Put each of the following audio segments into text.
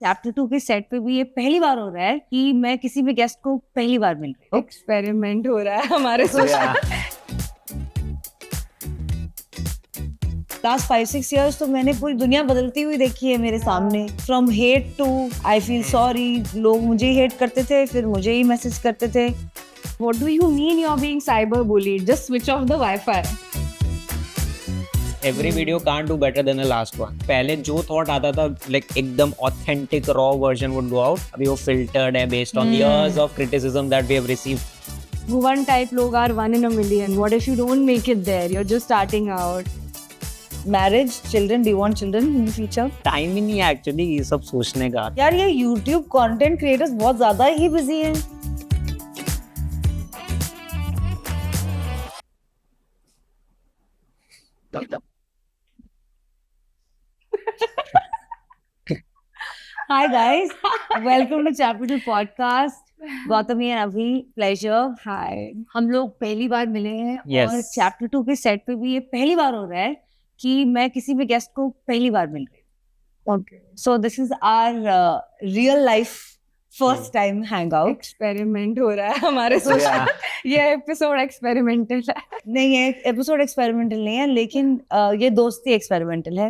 Chapter 2 के set पे भी ये पहली बार हो रहा है कि मैं किसी भी गेस्ट को पहली बार मिल रही हूँ। एक्सपेरिमेंट हो रहा है हमारे लास्ट 5-6 इयर्स तो मैंने पूरी दुनिया बदलती हुई देखी है मेरे सामने। From hate to I feel sorry. लोग मुझे हेट करते थे, फिर मुझे ही मैसेज करते थे। What do you mean you're being cyber bullied? Just switch off the Wi-Fi. Every video can't do better than the last one. पहले जो थॉट आता था like एकदम authentic raw version would go out. अभी वो filtered है based on years of criticism that we have received. One type लोग are 1 in a million. What if you don't make it there? You're just starting out. Marriage, children, do you want children in the future? Time ही नहीं है actually ये सब सोचने का. यार ये YouTube content creators बहुत ज्यादा ही बिजी हैं। Hi guys, welcome to Chapter 2 podcast. Gautami and अभी, प्लेजर। Hi. हम लोग पहली बार मिले हैं Yes. और चैप्टर 2 के सेट पे भी ये पहली बार हो रहा है कि मैं किसी भी गेस्ट को पहली बार मिल रही हूँ। Okay. So this is our real life first time hang out. Experiment हो रहा है हमारे Yeah. ये एपिसोड एक्सपेरिमेंटल है। नहीं, ये एपिसोड एक्सपेरिमेंटल नहीं है, लेकिन ये दोस्ती एक्सपेरिमेंटल है।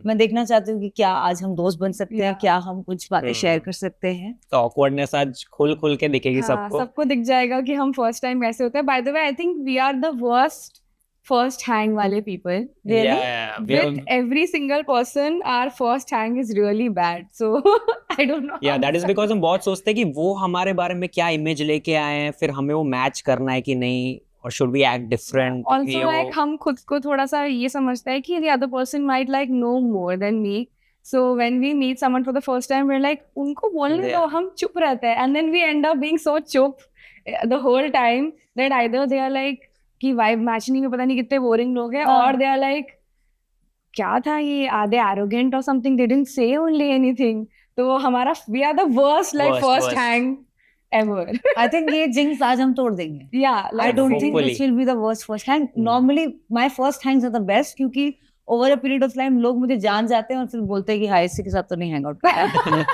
मैं देखना चाहती हूँ कि क्या आज हम दोस्त बन सकते हैं, क्या हम कुछ बातें शेयर कर सकते हैं। तो awkwardness आज खुल के दिखेगी सबको. सबको दिख जाएगा कि हम फर्स्ट टाइम कैसे होते हैं। By the way I think we are the worst first hang वाले people. Yeah. We have, With every single person, our first hang is really bad. So I don't know. yeah, that is because हम बहुत सोचते हैं कि वो हमारे बारे में क्या इमेज लेके आए हैं, फिर हमें वो मैच करना है कि नहीं, और should we act different. Also, like हम खुद को थोड़ा सा ये समझते हैं कि the other person might like know more than me. So when we meet someone for the first time, we're like उनको बोलने दो, हम चुप रहते हैं, and then we end up being so चुप the whole time that either they are like कि vibe match नहीं में पता नहीं कितने boring लोग हैं, or they are like क्या था ये, are they arrogant or something, they didn't say only anything. तो हमारा we are the worst like first hang ever. I think ये jinx आज हम तोड़ देंगे। Yeah, I don't think hopefully. this will be the worst first hang. Normally my first hangs are the best क्योंकि over a period of time लोग मुझे जान जाते हैं और फिर बोलते हैं कि हाँ इसी के साथ तो नहीं hang out करना।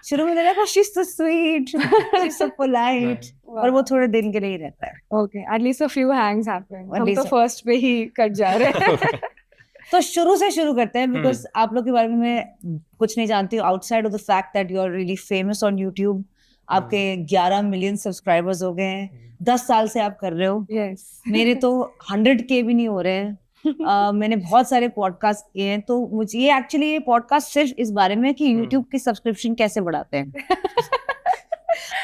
शुरू में लगा she's so sweet, she's so polite, और वो थोड़े दिन के लिए ही रहता है। Okay, at least a few hangs happen. At हम तो least- first पे ही कट जा रहे हैं। तो शुरू से शुरू करते हैं बिकॉज आप लोग के बारे में मैं कुछ नहीं जानती हूँ outside of the fact that you are really famous on YouTube. आपके 11 मिलियन सब्सक्राइबर्स हो गए हैं, 10 साल से आप कर रहे हो। Yes. मेरे तो 100K भी नहीं हो रहे हैं। मैंने बहुत सारे पॉडकास्ट किए हैं, तो मुझे ये एक्चुअली ये पॉडकास्ट सिर्फ इस बारे में कि यूट्यूब की सब्सक्रिप्शन कैसे बढ़ाते हैं।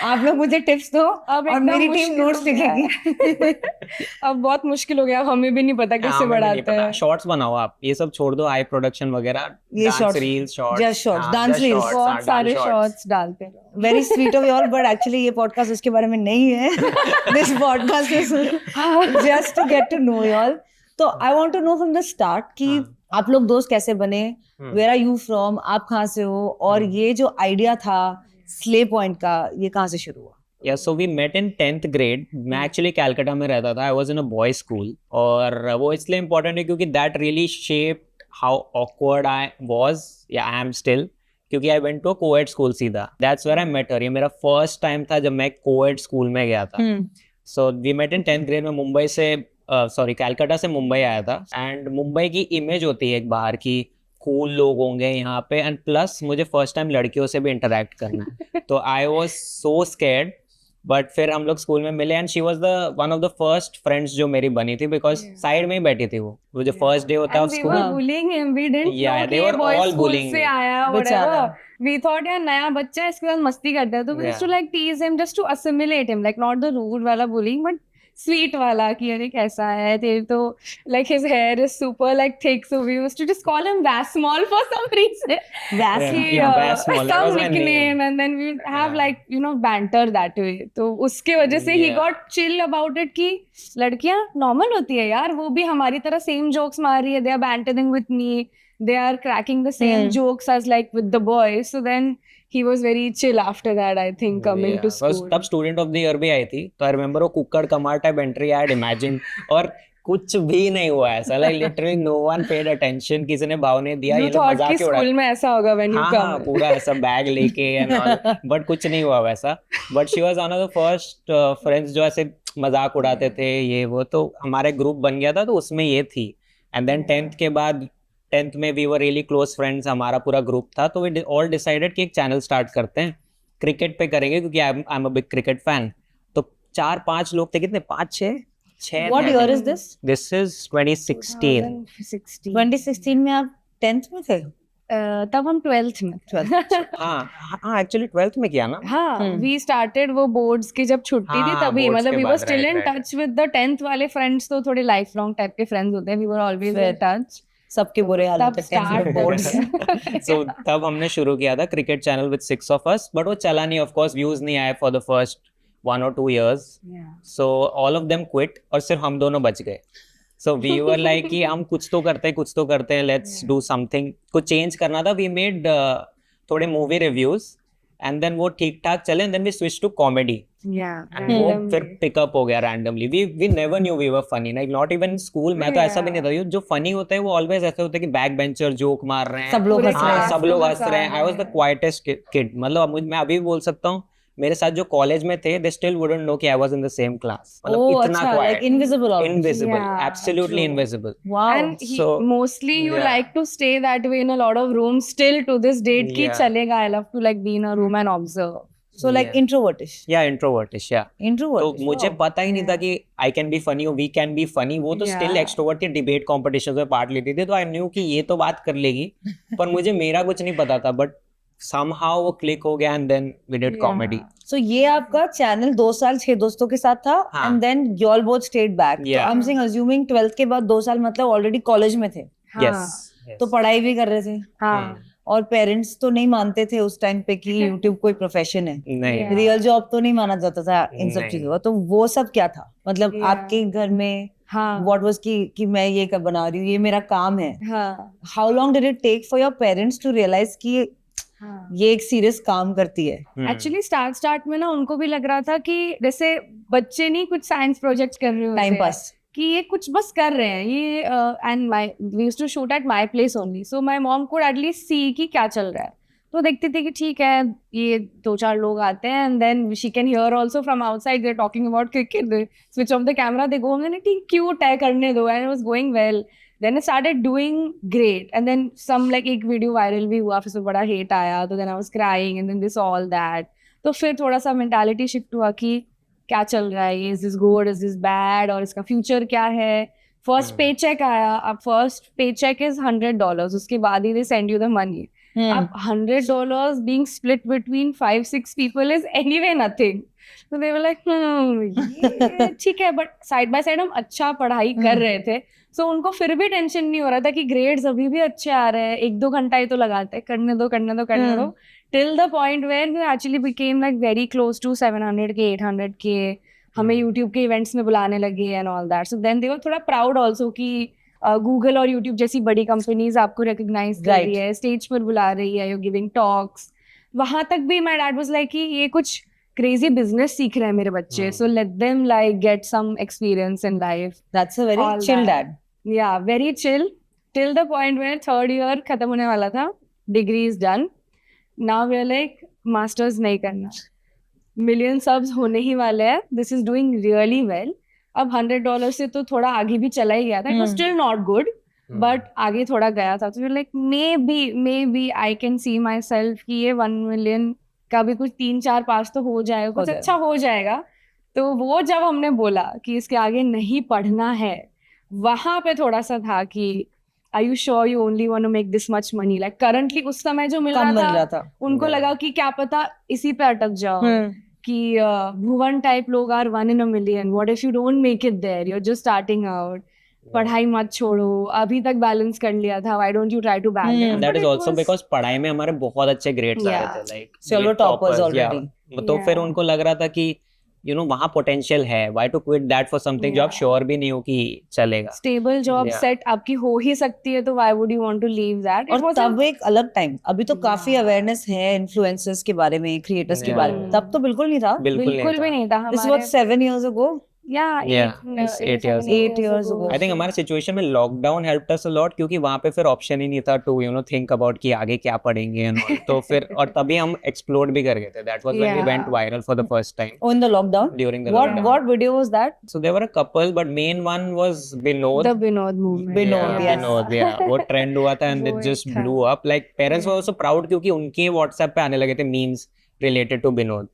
आप लोग मुझे टिप्स दो अब और एकदम मेरी टीम मुश्किल नोट्स हो गया है। लिखेगी। अब बहुत मुश्किल हो गया, अब हमें भी नहीं पता कैसे बढ़ाते हैं। शॉर्ट्स बनाओ आप, ये सब छोड़ दो, हाई प्रोडक्शन वगैरह, ये shorts, reels, just shorts, dance reels, बहुत सारे शॉर्ट्स डालते हैं। Very sweet of your, but actually ये पॉडकास्ट उसके बारे में नहीं है। This podcast is just to get to know you all. तो I want to know from the start कि आप लोग दोस्त कैसे बने, वेयर आर यू फ्रॉम, आप कहाँ से हो, और ये जो आइडिया था स्ले पॉइंट का ये कहाँ से शुरू हुआ? Yeah, so we met in 10th grade. मैं actually कैलकाटा में रहता था. I was in a boys school. और वो इसलिए important है क्योंकि that really shaped how awkward I was. Yeah, I am still. क्योंकि I went to a co-ed school सीधा. That's where I met her. ये मेरा first time था जब मैं co-ed school में गया था. So we met in 10th grade में मुंबई से कैलकाटा से मुंबई आया था. And मुंबई की इमेज होती है एक बाहर की, कूल लोग होंगे यहाँ पे, एंड प्लस मुझे फर्स्ट टाइम लड़कियों से भी इंटरेक्ट करना है। तो I was so scared, but फिर हम लोग स्कूल में मिले and she was the one of the first friends जो मेरी बनी थी, बिकॉज साइड में ही बैठी थी वो जो फर्स्ट डे होता है And we school. were bullying him. We didn't Yeah, know they कि ये were boys all school bullying से me. आया, बेचारा। whatever. We thought यार नया बच्चा है, इसके साथ मस्ती करता है, तो we used to Yeah. like tease him just to assimilate him, like not the rude वाला bullying, but sweet वाला कि अरे कैसा है तेरे, तो like his hair is super like thick, so we used to just call him Vasmol for some reason. Vast, Yeah, Vasmol, that some was my nickname, name. and then we would have Yeah. like you know banter that way. तो उसके वजह से he Yeah. got chill about it कि लड़कियां normal होती है यार, वो भी हमारी तरह same jokes मार रही है, they are bantering with me, they are cracking the same jokes as like with the boys. So then he was very chill after that, I think, coming to बस school. तब student of the year भी आई थी, तो I remember वो कुक्कड़ कमार type entry I had imagine, और कुछ भी नहीं हुआ ऐसा, like literally no one paid attention, किसी ने भाव नहीं दिया, You ये लोग thought मजाक कि ही उड़ा स्कूल में ऐसा होगा when you हाँ come. हाँ पूरा ऐसा बैग लेके एंड ऑल, बट कुछ नहीं हुआ वैसा. But she was one of the first friends जो ऐसे मजाक उड़ाते थे ये वो, तो हमारे ग्रुप बन गया था तो उसमें ये थी. एंड देन 10th के बाद 10th में we were really close friends, हमारा पूरा ग्रुप था, तो वी ऑल डिसाइडेड कि एक चैनल स्टार्ट करते हैं, क्रिकेट पे करेंगे क्योंकि I am a big cricket fan. तो 4-5 लोग थे, कितने 5-6 What year is this? This is 2016. 2016. 2016 में आप 10th में थे? तब हम 12th में. 12th. हाँ एक्चुअली 12th में किया ना. हाँ, we started वो boards की जब छुट्टी थी हाँ, तभी, boards मतलब के we were बाद, still in right. touch with the 10th वाले friends, तो थोड़े life long type के friends होते हैं, we were always Fair. in touch. सबके बुरे हाल तब होते हैं 10th start में boards. So तब हमने शुरू किया था cricket channel with 6 of us, but वो चला नहीं, ऑफ कोर्स व्यूज नहीं आए for the first 1 or 2 years. So all of them quit और सिर्फ हम दोनों बच गए. So we were like कि हम कुछ तो करते हैं, let's do something. कुछ चेंज करना था. We made थोड़े मूवी रिव्यूज एंड देन वो ठीक ठाक चले, and then we switch to comedy. Yeah. And वो फिर पिकअप हो गया randomly. We never knew we were funny, like not even school. मैं तो ऐसा भी नहीं था, जो फनी होते हैं वो ऑलवेज ऐसे होते हैं कि बैक बेंचर जोक मार रहे हैं, सब लोग हंस रहे हैं. सब लोग हंस रहे हैं. I was the quietest kid. मतलब मैं अभी भी बोल सकता हूँ, मेरे साथ जो कॉलेज में थे दे स्टिल वुडंट नो कि I was in the same class. मतलब Oh, इतना अच्छा, like quite, invisible almost. Invisible, Yeah, absolutely true. Invisible. Wow. And So- mostly you Yeah. like to stay that way in a lot of rooms still to this date कि Yeah. चलेगा, I love to like be in a room and observe. So like Yeah. introvertish. या इंट्रोवर्टिश, या तो Introvertish. मुझे wow. पता ही नहीं था कि I can be funny, we can be funny. वो तो स्टिल Yeah. एक्सट्रोवर्ट थी, डिबेट कॉम्पिटिशन में पार्ट लेती थी, तो आई न्यू कि ये तो बात कर लेगी, पर मुझे मेरा कुछ नहीं पता था. बट somehow वो क्लिक हो गया and then we did comedy. So ये आपका चैनल 2 साल 6 दोस्तों के साथ था, हाँ. and then you all both stayed back. तो Yeah. I'm saying assuming 12th के बाद 2 साल मतलब ऑलरेडी कॉलेज में थे, यस तो पढ़ाई भी कर रहे थे, हाँ. और पेरेंट्स तो नहीं मानते थे उस टाइम पे कि YouTube कोई प्रोफेशन है. नहीं. Yeah. रियल जॉब तो नहीं माना जाता था इन सब नहीं. चीजों का. तो वो सब क्या था, मतलब Yeah. आपके घर में हाँ. व्हाट वाज कि मैं ये बना रही हूँ, ये मेरा काम है. हाँ. How long did it take for your parents to realise कि हाँ. ये एक सीरियस काम करती है? एक्चुअली स्टार्ट में ना उनको भी लग रहा था कि जैसे बच्चे नहीं कुछ साइंस प्रोजेक्ट कर रहे होते टाइम हैं, पास. कि ये कुछ बस कर रहे हैं ये. And we used to shoot at my place only, so my mom could at least see कि क्या चल रहा है. तो देखती थी कि ठीक है ये 2-4 लोग आते हैं, and then she can hear also from outside they are talking about cricket, they switch off the camera, they go, मैंने ठीक क्यूट है करने दो, and it was going well. Then I started doing great, and then some like एक video viral भी हुआ, फिर से बड़ा हेट आया, तो then I was crying, and then this all that. तो फिर थोड़ा सा मेंटालिटी शिफ्ट हुआ कि क्या चल रहा है, is this good, is this bad, और इसका फ्यूचर क्या है. फर्स्ट पे चेक आया, अब फर्स्ट पे चेक इज $100, उसके बाद ही they send you the money. अब $100 being split between 5-6 people is anyway nothing. So they were like, ये ठीक है, बट साइड बाय साइड हम अच्छा पढ़ाई कर रहे थे, सो उनको फिर भी टेंशन नहीं हो रहा था कि ग्रेड्स अभी भी अच्छे आ रहे हैं, 1-2 घंटा ही तो लगाते हैं, करने दो, till the point where we actually became like very close to 700K 800K. हमें यूट्यूब के इवेंट्स में बुलाने लगे and all that. So then they were थोड़ा प्राउड ऑल्सो कि गूगल और यूट्यूब जैसी बड़ी कंपनीज आपको रिकॉग्नाइज कर रही है, स्टेज पर बुला रही है, यू गिविंग टॉक्स. वहां तक भी माय डैड वाज लाइक कि ये कुछ क्रेजी बिजनेस सीख रहे हैं मेरे बच्चे, so let them like get some experience in life. That's a very All chill that. dad. या very chill till the point where 3rd year खत्म होने वाला था, degree is done, now we are like masters नहीं करना, million subs होने ही वाले हैं, this is doing really well. अब $100 से तो थोड़ा आगे भी चला ही गया था, it was still not good, but आगे थोड़ा गया था. तो like maybe I can see myself कि ये 1 million का भी कुछ 3-4 पास तो हो जाएगा, कुछ अच्छा हो जाएगा. तो वो जब हमने बोला कि इसके आगे नहीं पढ़ना है, वहां पे थोड़ा सा था कि are you sure you only want to make this much money. Like currently उस समय जो मिल कम मिल रहा रहा था, था. उनको लगा कि क्या पता इसी पे अटक जाओ, कि भुवन टाइप लोग are 1 in a million, what if you don't make it there, you are just starting out, पढ़ाई मत छोड़ो, अभी तक बैलेंस कर लिया था, why don't you try to balance. That is also because पढ़ाई में हमारे बहुत अच्छे ग्रेड्स आए थे, लाइक चलो टॉपर्स ऑलरेडी. तो फिर उनको लग रहा था कि यू नो वहाँ पोटेंशियल है, why to quit that for something जो आप श्योर भी नहीं हो कि चलेगा. Stable job Yeah. सेट आपकी हो ही सकती है, तो why would you want to leave that. और तब एक अलग टाइम, अभी तो काफी अवेयरनेस है इन्फ्लुएंसर्स के बारे में, क्रिएटर्स के Yeah. बारे में, तब तो बिल्कुल नहीं था. बिल्कुल बिल्कुल भी नहीं था. This was 7 years ago. Yeah, it's 8 years. 8 years ago. I think हमारे सिचुएशन में lockdown helped us a lot क्योंकि वहाँ पे फिर ऑप्शन ही नहीं था टू थिंक अबाउट कि आगे क्या पढ़ेंगे and all. तो फिर और तभी हम एक्सप्लोर भी कर गए थे. That was when we Yeah. Went viral for the first time Oh, in the lockdown? during the What lockdown. video was that? So there were a couple, but main one was Binod. The Binod movement. Binod, yeah, yes. Binod, yeah. वो trend हुआ था and वो it just एक था। blew up. Like parents were also proud क्योंकि उनके WhatsApp पे आने लगे थे memes related to Binod.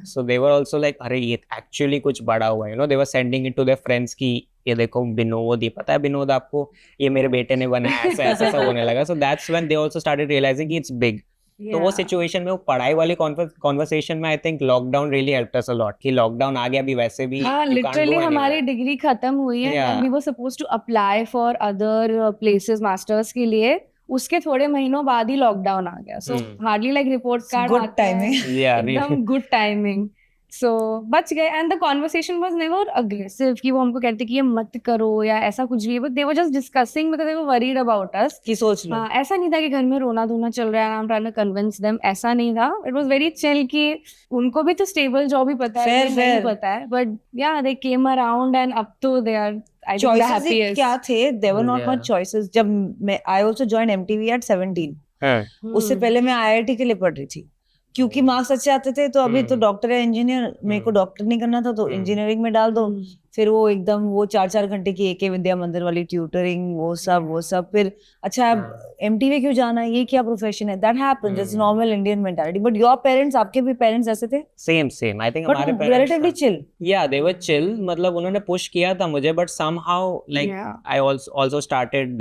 So they were also like, अरे ये actually कुछ बड़ा हुआ है, they were sending it to their friends कि ये देखो बिनोद, ये पता है बिनोद आपको, ये मेरे बेटे ने बनाया, ऐसा ऐसा होने लगा. So that's when they also started realizing कि it's big. तो वो सिचुएशन में वो पढ़ाई वाली कॉन्वर्सेशन में I think lockdown really helped us a lot कि लॉकडाउन आ गया अभी वैसे भी हाँ, you can't लिटरली go हमारी anywhere. डिग्री खत्म हुई है. Yeah. We were suppose to apply for other places masters के लिए. उसके थोड़े महीनों बाद ही लॉकडाउन आ गया. सो hardly like report card. Good timing. Yeah, really. एकदम गुड टाइमिंग. सो बच गए. And the conversation was never aggressive कि वो हमको कहते कि ये मत करो या ऐसा कुछ भी. But they were just discussing because they were worried about us. कि सोच लो. हाँ, ऐसा नहीं था कि घर में रोना धोना चल रहा है. I am trying to convince them. ऐसा नहीं था. इट वाज वेरी चिल कि उनको भी तो स्टेबल जॉब ही पता है, Fair, नहीं fair. पता है. बट या दे केम अराउंड एंड अब तो they are I think the Choices he happiest. क्या थे? There were not Yeah. much choices. जब मैं I also joined MTV at 17. हाँ. उससे पहले मैं IIT के लिए पढ़ रही थी क्योंकि मार्क्स अच्छे आते थे. तो अभी तो डॉक्टर या इंजीनियर, मेरे को डॉक्टर नहीं करना था तो इंजीनियरिंग में डाल दो. फिर वो एकदम वो 4-4 घंटे की AK विद्या मंदिर वाली ट्यूटरिंग, वो सब. फिर अच्छा अब MTV क्यों जाना है, ये क्या प्रोफेशन है? That happens. It's normal Indian mentality. But your parents, आपके भी पेरेंट्स ऐसे थे? सेम आई थिंक बट हमारे रिलेटिवली चिल. या दे वर चिल. मतलब उन्होंने पुश किया था मुझे but somehow like Yeah. I also started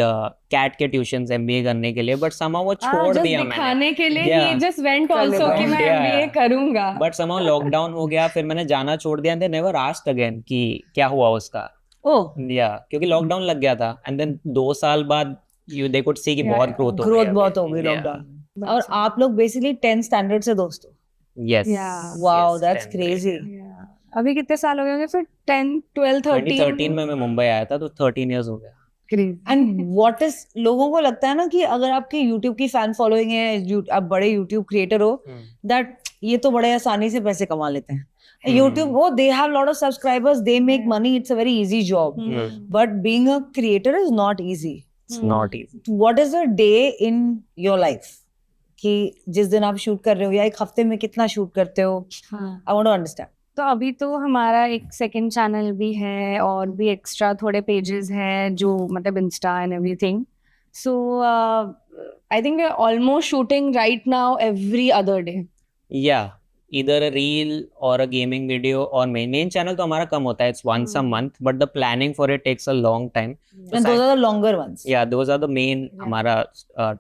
CAT के ट्यूशंस MBA करने के लिए बट समहाउ वो छोड़ just दिया मैंने. दिखाने के लिए Yeah. ही जस्ट वेंट आल्सो कि मैं Yeah. MBA करूंगा. बट समहाउ लॉकडाउन हो गया फिर मैंने जाना छोड़ दिया and they never asked again कि क्या हुआ उसका. ओह, या क्योंकि लॉकडाउन लग गया था एंड देन 2 साल बाद दे कुड सी कि Yeah. बहुत ग्रोथ हो ग्रोथ गई. बहुत हो गई लॉकडाउन. और आप लोग बेसिकली 10th स्टैंडर्ड से दोस्त हो. Yes Yeah. Wow, that's crazy. Yeah. अभी कितने साल हो गए होंगे फिर? 10, 12, 13. 2013 में मैं मुंबई आया था तो 13 इयर्स हो गया. एंड व्हाट इज, लोगों को लगता है ना कि अगर आपकी यूट्यूब की फैन फॉलोइंग है, आप बड़े यूट्यूब क्रिएटर हो, दैट ये तो बड़े आसानी से पैसे कमा लेते हैं. यूट्यूब, वो they have lot of subscribers, they make money, it's a very easy job. But being a creator is not easy. It's not easy. What is a day in your life कि जिस दिन आप shoot कर रहे हो या एक हफ्ते में कितना शूट करते हो? I want to understand. तो अभी तो हमारा एक सेकंड चैनल भी है और भी एक्स्ट्रा थोड़े पेजेस हैं जो मतलब insta and everything. So I think we are almost shooting right now every other day. या either a reel or a gaming video or main channel तो हमारा कम होता है. It's once a month but the planning for it takes a long time. And those are the longer ones. Yeah, those are the main हमारा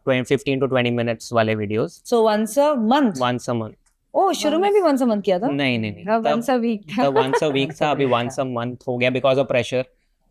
15 to 20 minutes वाले videos. So once a month. Once a month. Oh, शुरू में भी once a month किया था? नहीं once a week था. तब once a week था. अभी once a month हो गया because of pressure.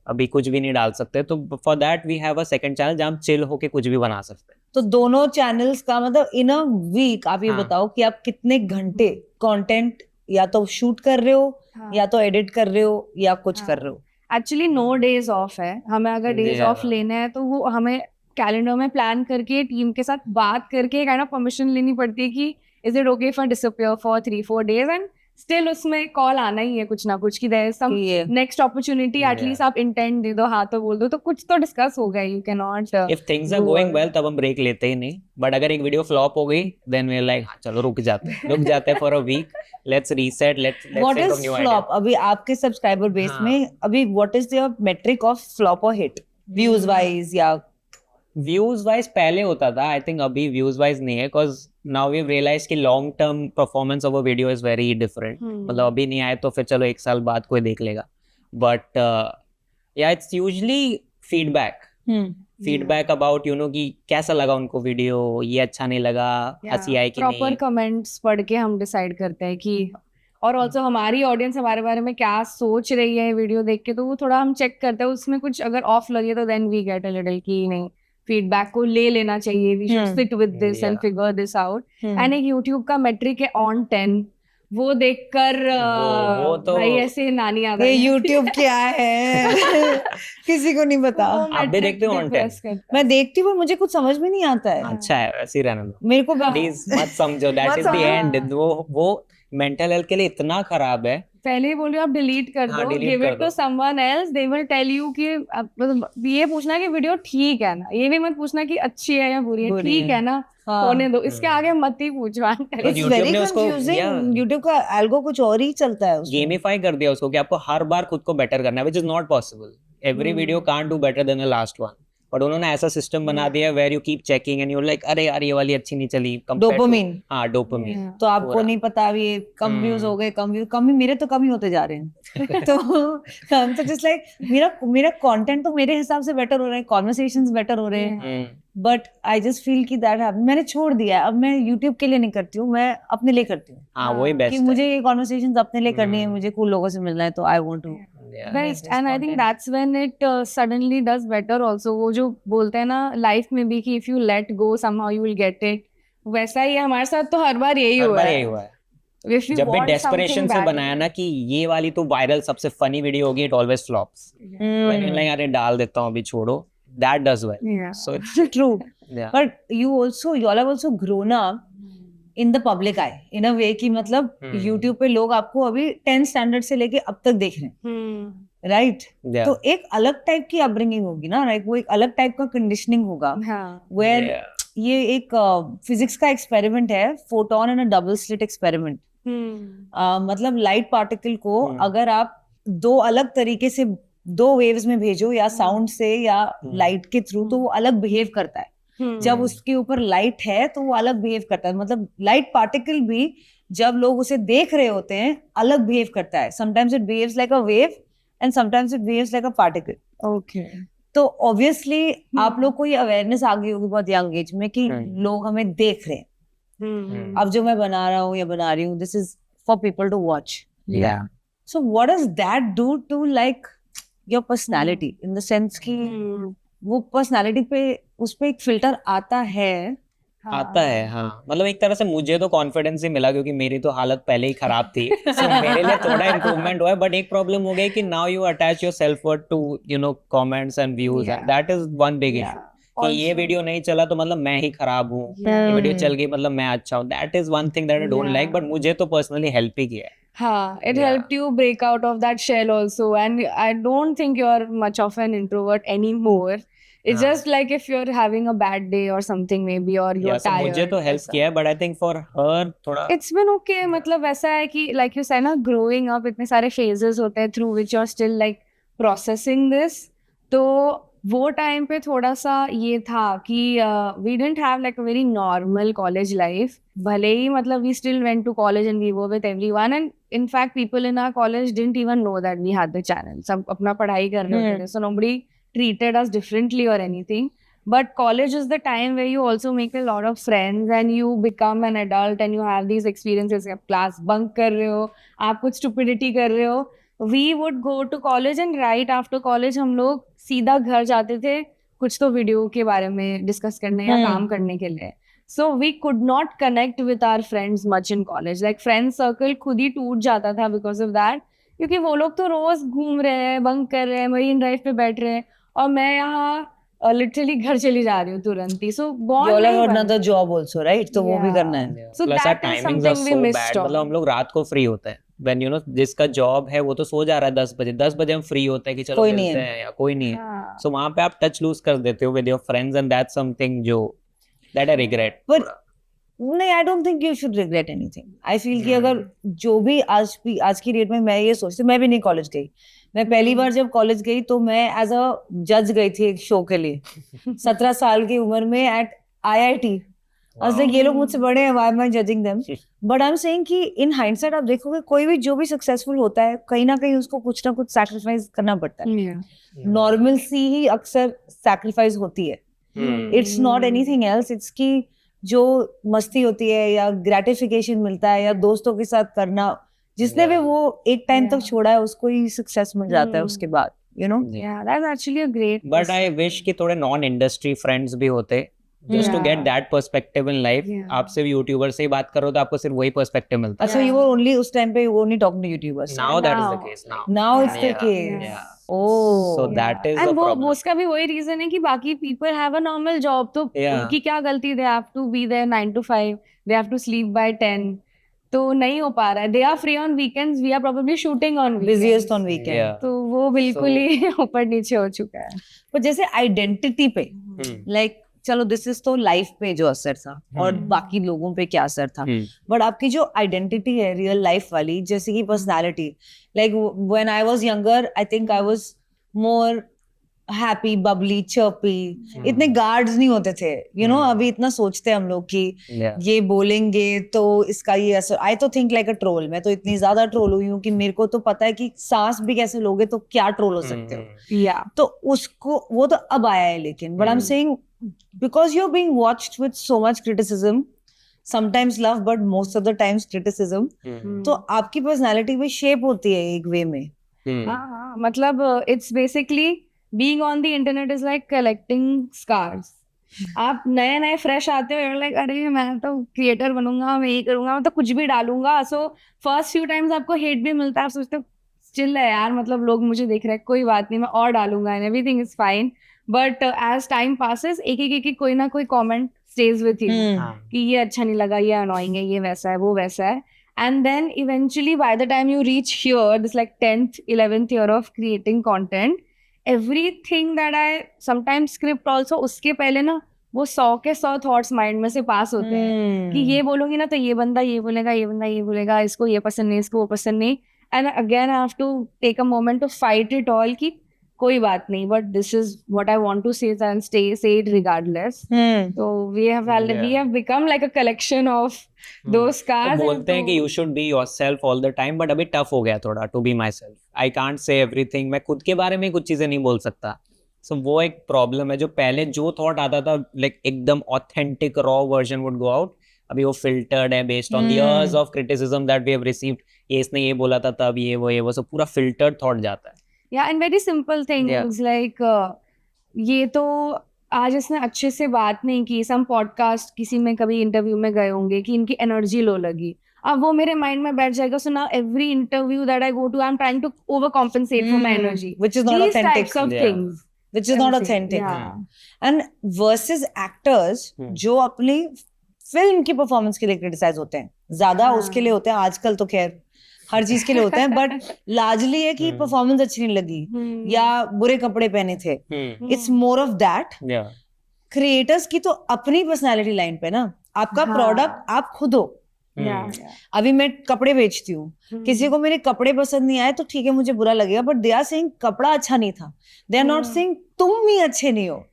अभी कुछ भी नहीं डाल सकते तो for that we have a second channel जहाँ हम chill होके कुछ भी बना सकते हैं. तो दोनों चैनल्स का मतलब इन अ वीक आप ये हाँ. बताओ कि आप कितने घंटे कंटेंट या तो शूट कर रहे हो या तो एडिट कर रहे हो या कुछ कर रहे हो? एक्चुअली नो डेज ऑफ है. हमें अगर डेज Yeah. ऑफ लेने हैं तो वो हमें कैलेंडर में प्लान करके टीम के साथ बात करके काइंड ऑफ परमिशन लेनी पड़ती है कि is it okay for disappear for 3-4 days and still उसमें कॉल आना ही है कुछ ना कुछ कि देयर इज सम ये नेक्स्ट अपॉर्चुनिटी. एटलीस्ट आप इंटेंट दे दो, हाँ तो बोल दो, तो कुछ तो डिस्कस होगा. You can not If things are going well तब हम ब्रेक लेते ही नहीं. बट अगर एक वीडियो फ्लॉप हो गई then we're like हाँ चलो रुक जाते हैं for a week. Let's reset. Let's what think is of new flop? idea. अभी आपके सब्सक्राइबर बेस हाँ. में अभी what is your metric of flop और हिट? व्यूज वाइज या व्यूज वाइज पहले होता था. आई थिंक अभी व्यूज वाइज नहीं है बिकॉज नाउ वी रियलाइज कि long term performance of a video is very different. मतलब अभी नहीं आए तो फिर चलो 1 साल बाद कोई देख लेगा. बट या इट्स यूजुअली फीडबैक अबाउट कि कैसा लगा उनको वीडियो, ये अच्छा नहीं लगा, हंसी आई कि प्रॉपर नहीं. कमेंट्स पढ़ के हम डिसाइड करते हैं कि और ऑल्सो हमारी ऑडियंस हमारे बारे में क्या सोच रही है वीडियो देख के, तो वो थोड़ा हम चेक करते हैं. उसमें कुछ अगर ऑफ लगे तो then we get a little कि नहीं, फीडबैक को ले लेना चाहिए. We should sit with this and figure this out. And एक यूट्यूब का मेट्रिक है ऑन 10. वो देखकर वो तो- भाई ऐसे नानी आ ये गई. यूट्यूब क्या है? किसी को नहीं पता. आप भी देखते हो on 10? मैं देखती हूँ, मुझे कुछ समझ में नहीं आता है. अच्छा है, वैसे ही रहने दो. मेरे को प्लीज मत समझो. दैट मत इज द समझो. एंड. वो मेंटल हेल्थ के लिए इतना खराब है. पहले ही बोल रही हूँ आप डिलीट कर हाँ, दो, delete गिव कर इट टू दो. Someone else, they will tell you कि मतलब ये पूछना कि वीडियो ठीक है ना, ये भी मत पूछना कि अच्छी है या बुरी है, बुरी ठीक है। है ना, हाँ। होने दो, इसके आगे मत ही पूछो. But इट्स YouTube वेरी ने उसको- कंफ्यूजिंग. yeah. यूट्यूब का एल्गो कुछ और ही चलता है उसमें. गेमिफाई कर दिया उसको कि आपको हर बार खुद को बेटर करना है, which is not possible. Every video can't do better than the last one. But उन्होंने ऐसा सिस्टम बना दिया where you keep checking and you like अरे यार ये वाली अच्छी नहीं चली. Dopamine. हाँ, डोपामिन. तो आपको पूरा. नहीं पता अभी ये कम व्यूज हो गए, कम ही मेरे तो कम ही होते जा रहे हैं. तो हम तो जस्ट लाइक मेरा कंटेंट तो मेरे हिसाब से बेटर हो रहा है, कॉन्वर्सेशंस बेटर हो रहे हैं, बट आई जस्ट फील कि दैट मैंने छोड़ दिया है. अब मैं यूट्यूब के लिए नहीं करती हूँ, मैं अपने लिए करती हूँ. हाँ, वही कि बेस्ट मुझे ये कॉन्वर्सेशंस अपने लिए करनी है, मुझे कूल लोगों से मिलना है, तो I want to. Best. And I think that's when it suddenly does better also. वो जो बोलते हैं ना लाइफ में भी कि if you let go somehow you will get it, वैसा ही हमारे साथ तो हर बार यही हुआ है. If you जब भी want डेस्परेशन something से bad, बनाया ना कि ये वाली तो वायरल सबसे फनी वीडियो होगी, इट ऑलवेज फ्लॉप्स. लाइक अरे डाल देता हूँ अभी, छोड़ो. That does well. Yeah. So true. yeah. But you all have also grown up in the public eye in a way कि मतलब YouTube पे लोग आपको अभी 10th स्टैंडर्ड से लेके अब तक देख रहे हैं, राइट? Yeah. तो एक अलग टाइप की अपब्रिंगिंग होगी ना, राइट? वो एक अलग टाइप का कंडीशनिंग होगा, हाँ. Where Yeah. ये एक फिजिक्स का एक्सपेरिमेंट है, photon and a double slit experiment. मतलब लाइट पार्टिकल को अगर आप दो अलग तरीके से दो वेव्स में भेजो, या साउंड से या लाइट के थ्रू, तो वो अलग बिहेव करता है. जब उसके ऊपर लाइट है तो वो अलग बिहेव करता है. मतलब लाइट पार्टिकल भी जब लोग उसे देख रहे होते हैं अलग बिहेव करता है. Sometimes it behaves like a wave and sometimes it behaves like a particle. Okay. तो ऑब्वियसली आप लोग को ये अवेयरनेस आ गई होगी बहुत यंग एज में कि लोग हमें देख रहे हैं. अब जो मैं बना रहा हूँ या बना रही हूँ, this is for people to watch. Yeah. So what does that do to like your personality, in the sense कि वो पर्सनालिटी पे उस पे एक फिल्टर आता है. आता है. हाँ, मतलब एक तरह से मुझे तो कॉन्फिडेंस ही मिला क्योंकि मेरी तो हालत पहले ही खराब थी. So मेरे लिए थोड़ा इम्प्रूवमेंट हुआ है. बट एक प्रॉब्लम हो गई कि now you attach yourself worth to comments and views, and that is one big issue. कि ये वीडियो नहीं चला तो मतलब मैं ही खराब हूँ, ये वीडियो चल गई मतलब मैं अच्छा हूँ. That is one thing that I don't like. But मुझे तो पर्सनली हेल्प ही किया है. It helped you break out of that shell also. And I don't think you're much of an introvert anymore. It's just like if you're having a bad day or something maybe, or you're Yeah, so tired. मुझे तो help किया है, but I think for her थोड़ा It's been okay. मतलब वैसा है कि like you said ना, growing up इतने सारे phases होते हैं through which you're still like processing this. तो वो टाइम पे थोड़ा सा ये था कि we didn't have like a very normal college life. भले ही मतलब we still went to college and we were with everyone, and in fact people in our college didn't even know that we had the channel. सब अपना पढ़ाई कर रहे होते थे, so nobody treated us differently or anything. But college is the time where you also make a lot of friends and you become an adult and you have these experiences. आप class bunk कर रहे हो, आप कुछ stupidity कर रहे हो. We would go to college and right after college हम लोग सीधा घर जाते थे कुछ तो वीडियो के बारे में डिस्कस करने या काम करने के लिए. So we could not connect with our friends much in college. Like friend circle खुद ही टूट जाता था because of that. क्योंकि वो लोग तो रोज घूम रहे हैं, बंक कर रहे हैं, मरीन ड्राइव पे बैठ रहे हैं, और मैं यहाँ लिटरली घर चली जा रही हूँ तुरंत ही. So You all have another job also, right? तो वो भी करना है. So Plus our that is timings are something we so missed bad. on. मतलब हम लोग रात को फ्री होते हैं. When जिसका जॉब है वो तो सो जा रहा है 10 बजे. 10 बजे हम फ्री होते हैं कि चलो कोई नहीं मिलते है. हैं, या कोई नहीं है. हाँ. So वहाँ पे आप टच लूज कर देते हो with your friends, and that's something that I regret. But नहीं, I don't think you should regret anything. I feel कि अगर जो भी आज की डेट में मैं ये सोचती हूँ, मैं भी नहीं कॉलेज गई. मैं पहली बार जब कॉलेज गई तो मैं एज अ जज गई थी एक शो के लिए 17 साल की उम्र में एट IIT. ये लोग मुझसे बड़े हैं, why am I judging them? But I'm saying कि in hindsight आप देखोगे कोई भी जो भी सक्सेसफुल होता है कहीं ना कहीं उसको कुछ ना कुछ सैक्रिफाइस करना पड़ता है. Yeah. नॉर्मल सी ही अक्सर सैक्रिफाइस होती है. It's not anything else. It's की जो मस्ती होती है या ग्रेटिफिकेशन मिलता है या दोस्तों के साथ करना, जिसने भी वो एक टाइम तक छोड़ा है उसको ही सक्सेस मिल जाता है उसके बाद, Yeah, that's actually a great. But I wish कि थोड़े नॉन इंडस्ट्री फ्रेंड्स भी होते, just to get that perspective in life. आप सिर्फ यूट्यूबर से ही बात करो तो आपको सिर्फ वही पर्सपेक्टिव मिलता है. अच्छा, you were only उस टाइम पे only talking to YouTubers. Now that is the case. Now it's the case. Yeah. Oh. So that is the And problem. वो उसका भी वही रीजन है कि बाकी people have a normal job, तो Yeah. उनकी क्या गलती? They have to be there 9 to 5. They have to sleep by 10. तो नहीं हो पा रहा है. They are free on weekends, we are probably shooting on weekends. busiest on weekend. Yeah. तो वो बिल्कुल ही ऊपर नीचे हो चुका है. पर जैसे आइडेंटिटी पे लाइक चलो दिस इज तो लाइफ पे जो असर था और बाकी लोगों पे क्या असर था, बट आपकी जो आइडेंटिटी है रियल लाइफ वाली, जैसे कि personality, like when I was younger I think I was more happy, Babli, chirpy, इतने गार्ड्स नहीं होते थे, यू नो. अभी इतना सोचते हैं हम लोग कि ये बोलेंगे तो इसका ये असर. आई तो थिंक लाइक अ ट्रोल. मैं तो इतनी ज्यादा ट्रोल हुई हूँ कि मेरे को तो पता है कि सांस भी कैसे लोगे तो क्या ट्रोल हो सकते हो. Yeah. तो उसको वो तो अब आया है, लेकिन but I am saying because you are being watched with so much criticism, sometimes love but most of the times criticism, तो आपकी पर्सनालिटी भी शेप होती है एक वे में. हाँ, मतलब it's basically being on the internet is like collecting scars. आप नए नए फ्रेश आते हो, लाइक अरे मैं तो क्रिएटर बनूंगा, मैं ये करूंगा, मैं तो कुछ भी डालूंगा. सो फर्स्ट फ्यू टाइम्स आपको हेट भी मिलता है, आप सोचते हो चिल है यार, मतलब लोग मुझे देख रहे हैं, कोई बात नहीं, मैं और डालूंगा and everything is fine. But as time passes एक एक कोई ना कोई कॉमेंट स्टेज विथ यू कि ये अच्छा नहीं लगा, ये अनोइंग है, ये वैसा है, वो वैसा है. And then eventually by the time you reach here, this like 10th 11th year of creating content, everything that I sometimes script also, उसके पहले ना वो 100 के 100 थॉट्स माइंड में से पास होते हैं कि ये बोलूंगी ना तो ये बंदा ये बोलेगा, ये बंदा ये बोलेगा, इसको ये पसंद नहीं, इसको वो पसंद नहीं. And again I have to take a moment to fight it all कि कोई बात नहीं, but this is what I want to say and say it regardless. So we have become like a collection of those scars. तो बोलते हैं कि you should be yourself all the time, but अभी tough हो गया थोड़ा to be myself. I can't say everything. मैं खुद के बारे में कुछ चीजें नहीं बोल सकता. So वो एक प्रॉब्लम है. जो पहले जो थॉट आता था like एकदम authentic raw version would go out. अभी वो filtered है based on the years of criticism that we have received. ये इसने ये बोला था तब ये वो सब पूरा filtered thought जाता है. Yeah, and very simple things like ये तो आज इसने अच्छे से बात नहीं की, सम पॉडकास्ट किसी में कभी इंटरव्यू में गए होंगे कि इनकी एनर्जी लो लगी, अब वो मेरे माइंड में बैठ जाएगा. So now every interview that I go to I am trying to overcompensate for my energy, which is not authentic. things Which is not authentic. And versus actors जो अपनी film की performance के लिए criticise होते हैं, ज्यादा उसके लिए होते हैं आजकल, तो खैर हर चीज के लिए होते हैं, बट लार्जली है कि परफॉर्मेंस अच्छी नहीं लगी या बुरे कपड़े पहने थे. It's more of that. Creators की तो अपनी पर्सनालिटी लाइन पे ना, आपका प्रोडक्ट आप खुद हो. अभी मैं कपड़े बेचती हूँ, किसी को मेरे कपड़े पसंद नहीं आए तो ठीक है, मुझे बुरा लगेगा, बट दे आर सेइंग कपड़ा अच्छा नहीं था, दे आर नॉट सेइंग तुम ही अच्छे नहीं हो.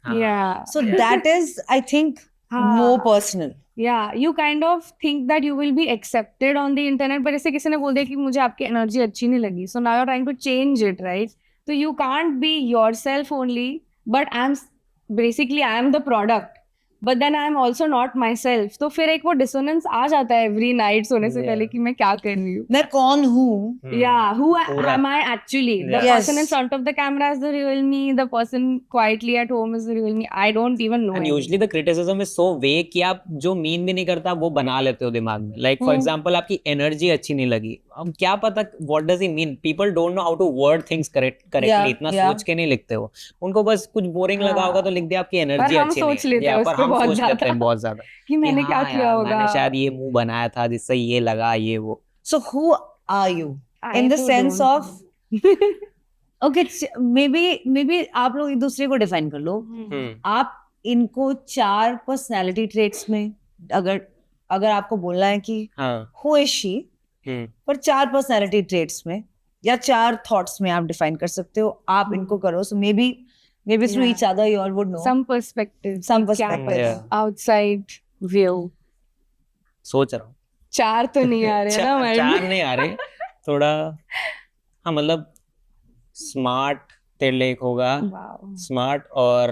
So that is I think more personal. Yeah, you kind of think that you will be accepted on the internet, but जैसे किसी ने बोल दिया कि मुझे आपकी एनर्जी अच्छी नहीं लगी, so now you're trying to change it, right? So you can't be yourself only, but I am the product, but then I am also not myself. तो फिर एक वो dissonance आ जाता है every night सोने से पहले कि मैं क्या कर रही हूँ, मैं कौन हूँ. Yeah, who am I actually? The person in front of the camera is the real me, the person quietly at home is the real me. I don't even know. And usually the criticism is so vague कि आप जो mean भी नहीं करता वो बना लेते हो दिमाग में. Like for example आपकी एनर्जी अच्छी नहीं लगी, अब क्या पता what does he mean? People don't know how to word things correctly. इतना सोच के नहीं लिखते हो, उनको बस कुछ बोरिंग लगा होगा तो लिख दिया आपकी एनर्जी अच्छी नहीं. पर हम सोच लेते हैं बहुत ज्यादा कि मैंने क्या किया होगा, मैंने शायद ये मुंह बनाया था जिससे ये लगा ये वो. So who are you in the sense of okay, maybe आप लोग एक दूसरे को डिफाइन कर लो. आप इनको 4 पर्सनालिटी ट्रेट्स में अगर आपको बोलना है कि who is she, पर 4 पर्सनालिटी ट्रेट्स में या 4 थॉट्स में आप डिफाइन कर सकते हो. आप इनको करो. So maybe through each other you all would know some perspective outside view. सोच रहा हूँ 4 तो नहीं आ रहे ना. 4 नहीं आ रहे, थोड़ा हाँ मतलब स्मार्ट तेरे लिए होगा. स्मार्ट और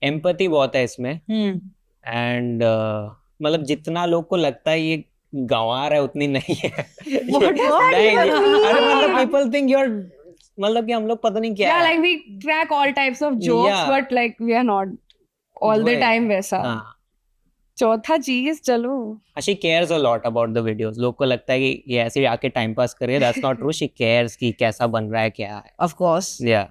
एम्पैथी बहुत है इसमें. एंड मतलब जितना लोग को लगता है ये गंवार है उतनी नहीं है. अरे मतलब people think you're मतलब कि हम लोग पता नहीं क्या. like we crack all types of jokes, but like we are not all the time वैसा. चौथा चीज चलो, she cares a lot about the videos. लोग को लगता है कि ये ऐसे आके टाइम पास करे. That's not true. She cares कि कैसा बन रहा है क्या है. Of course. Yeah.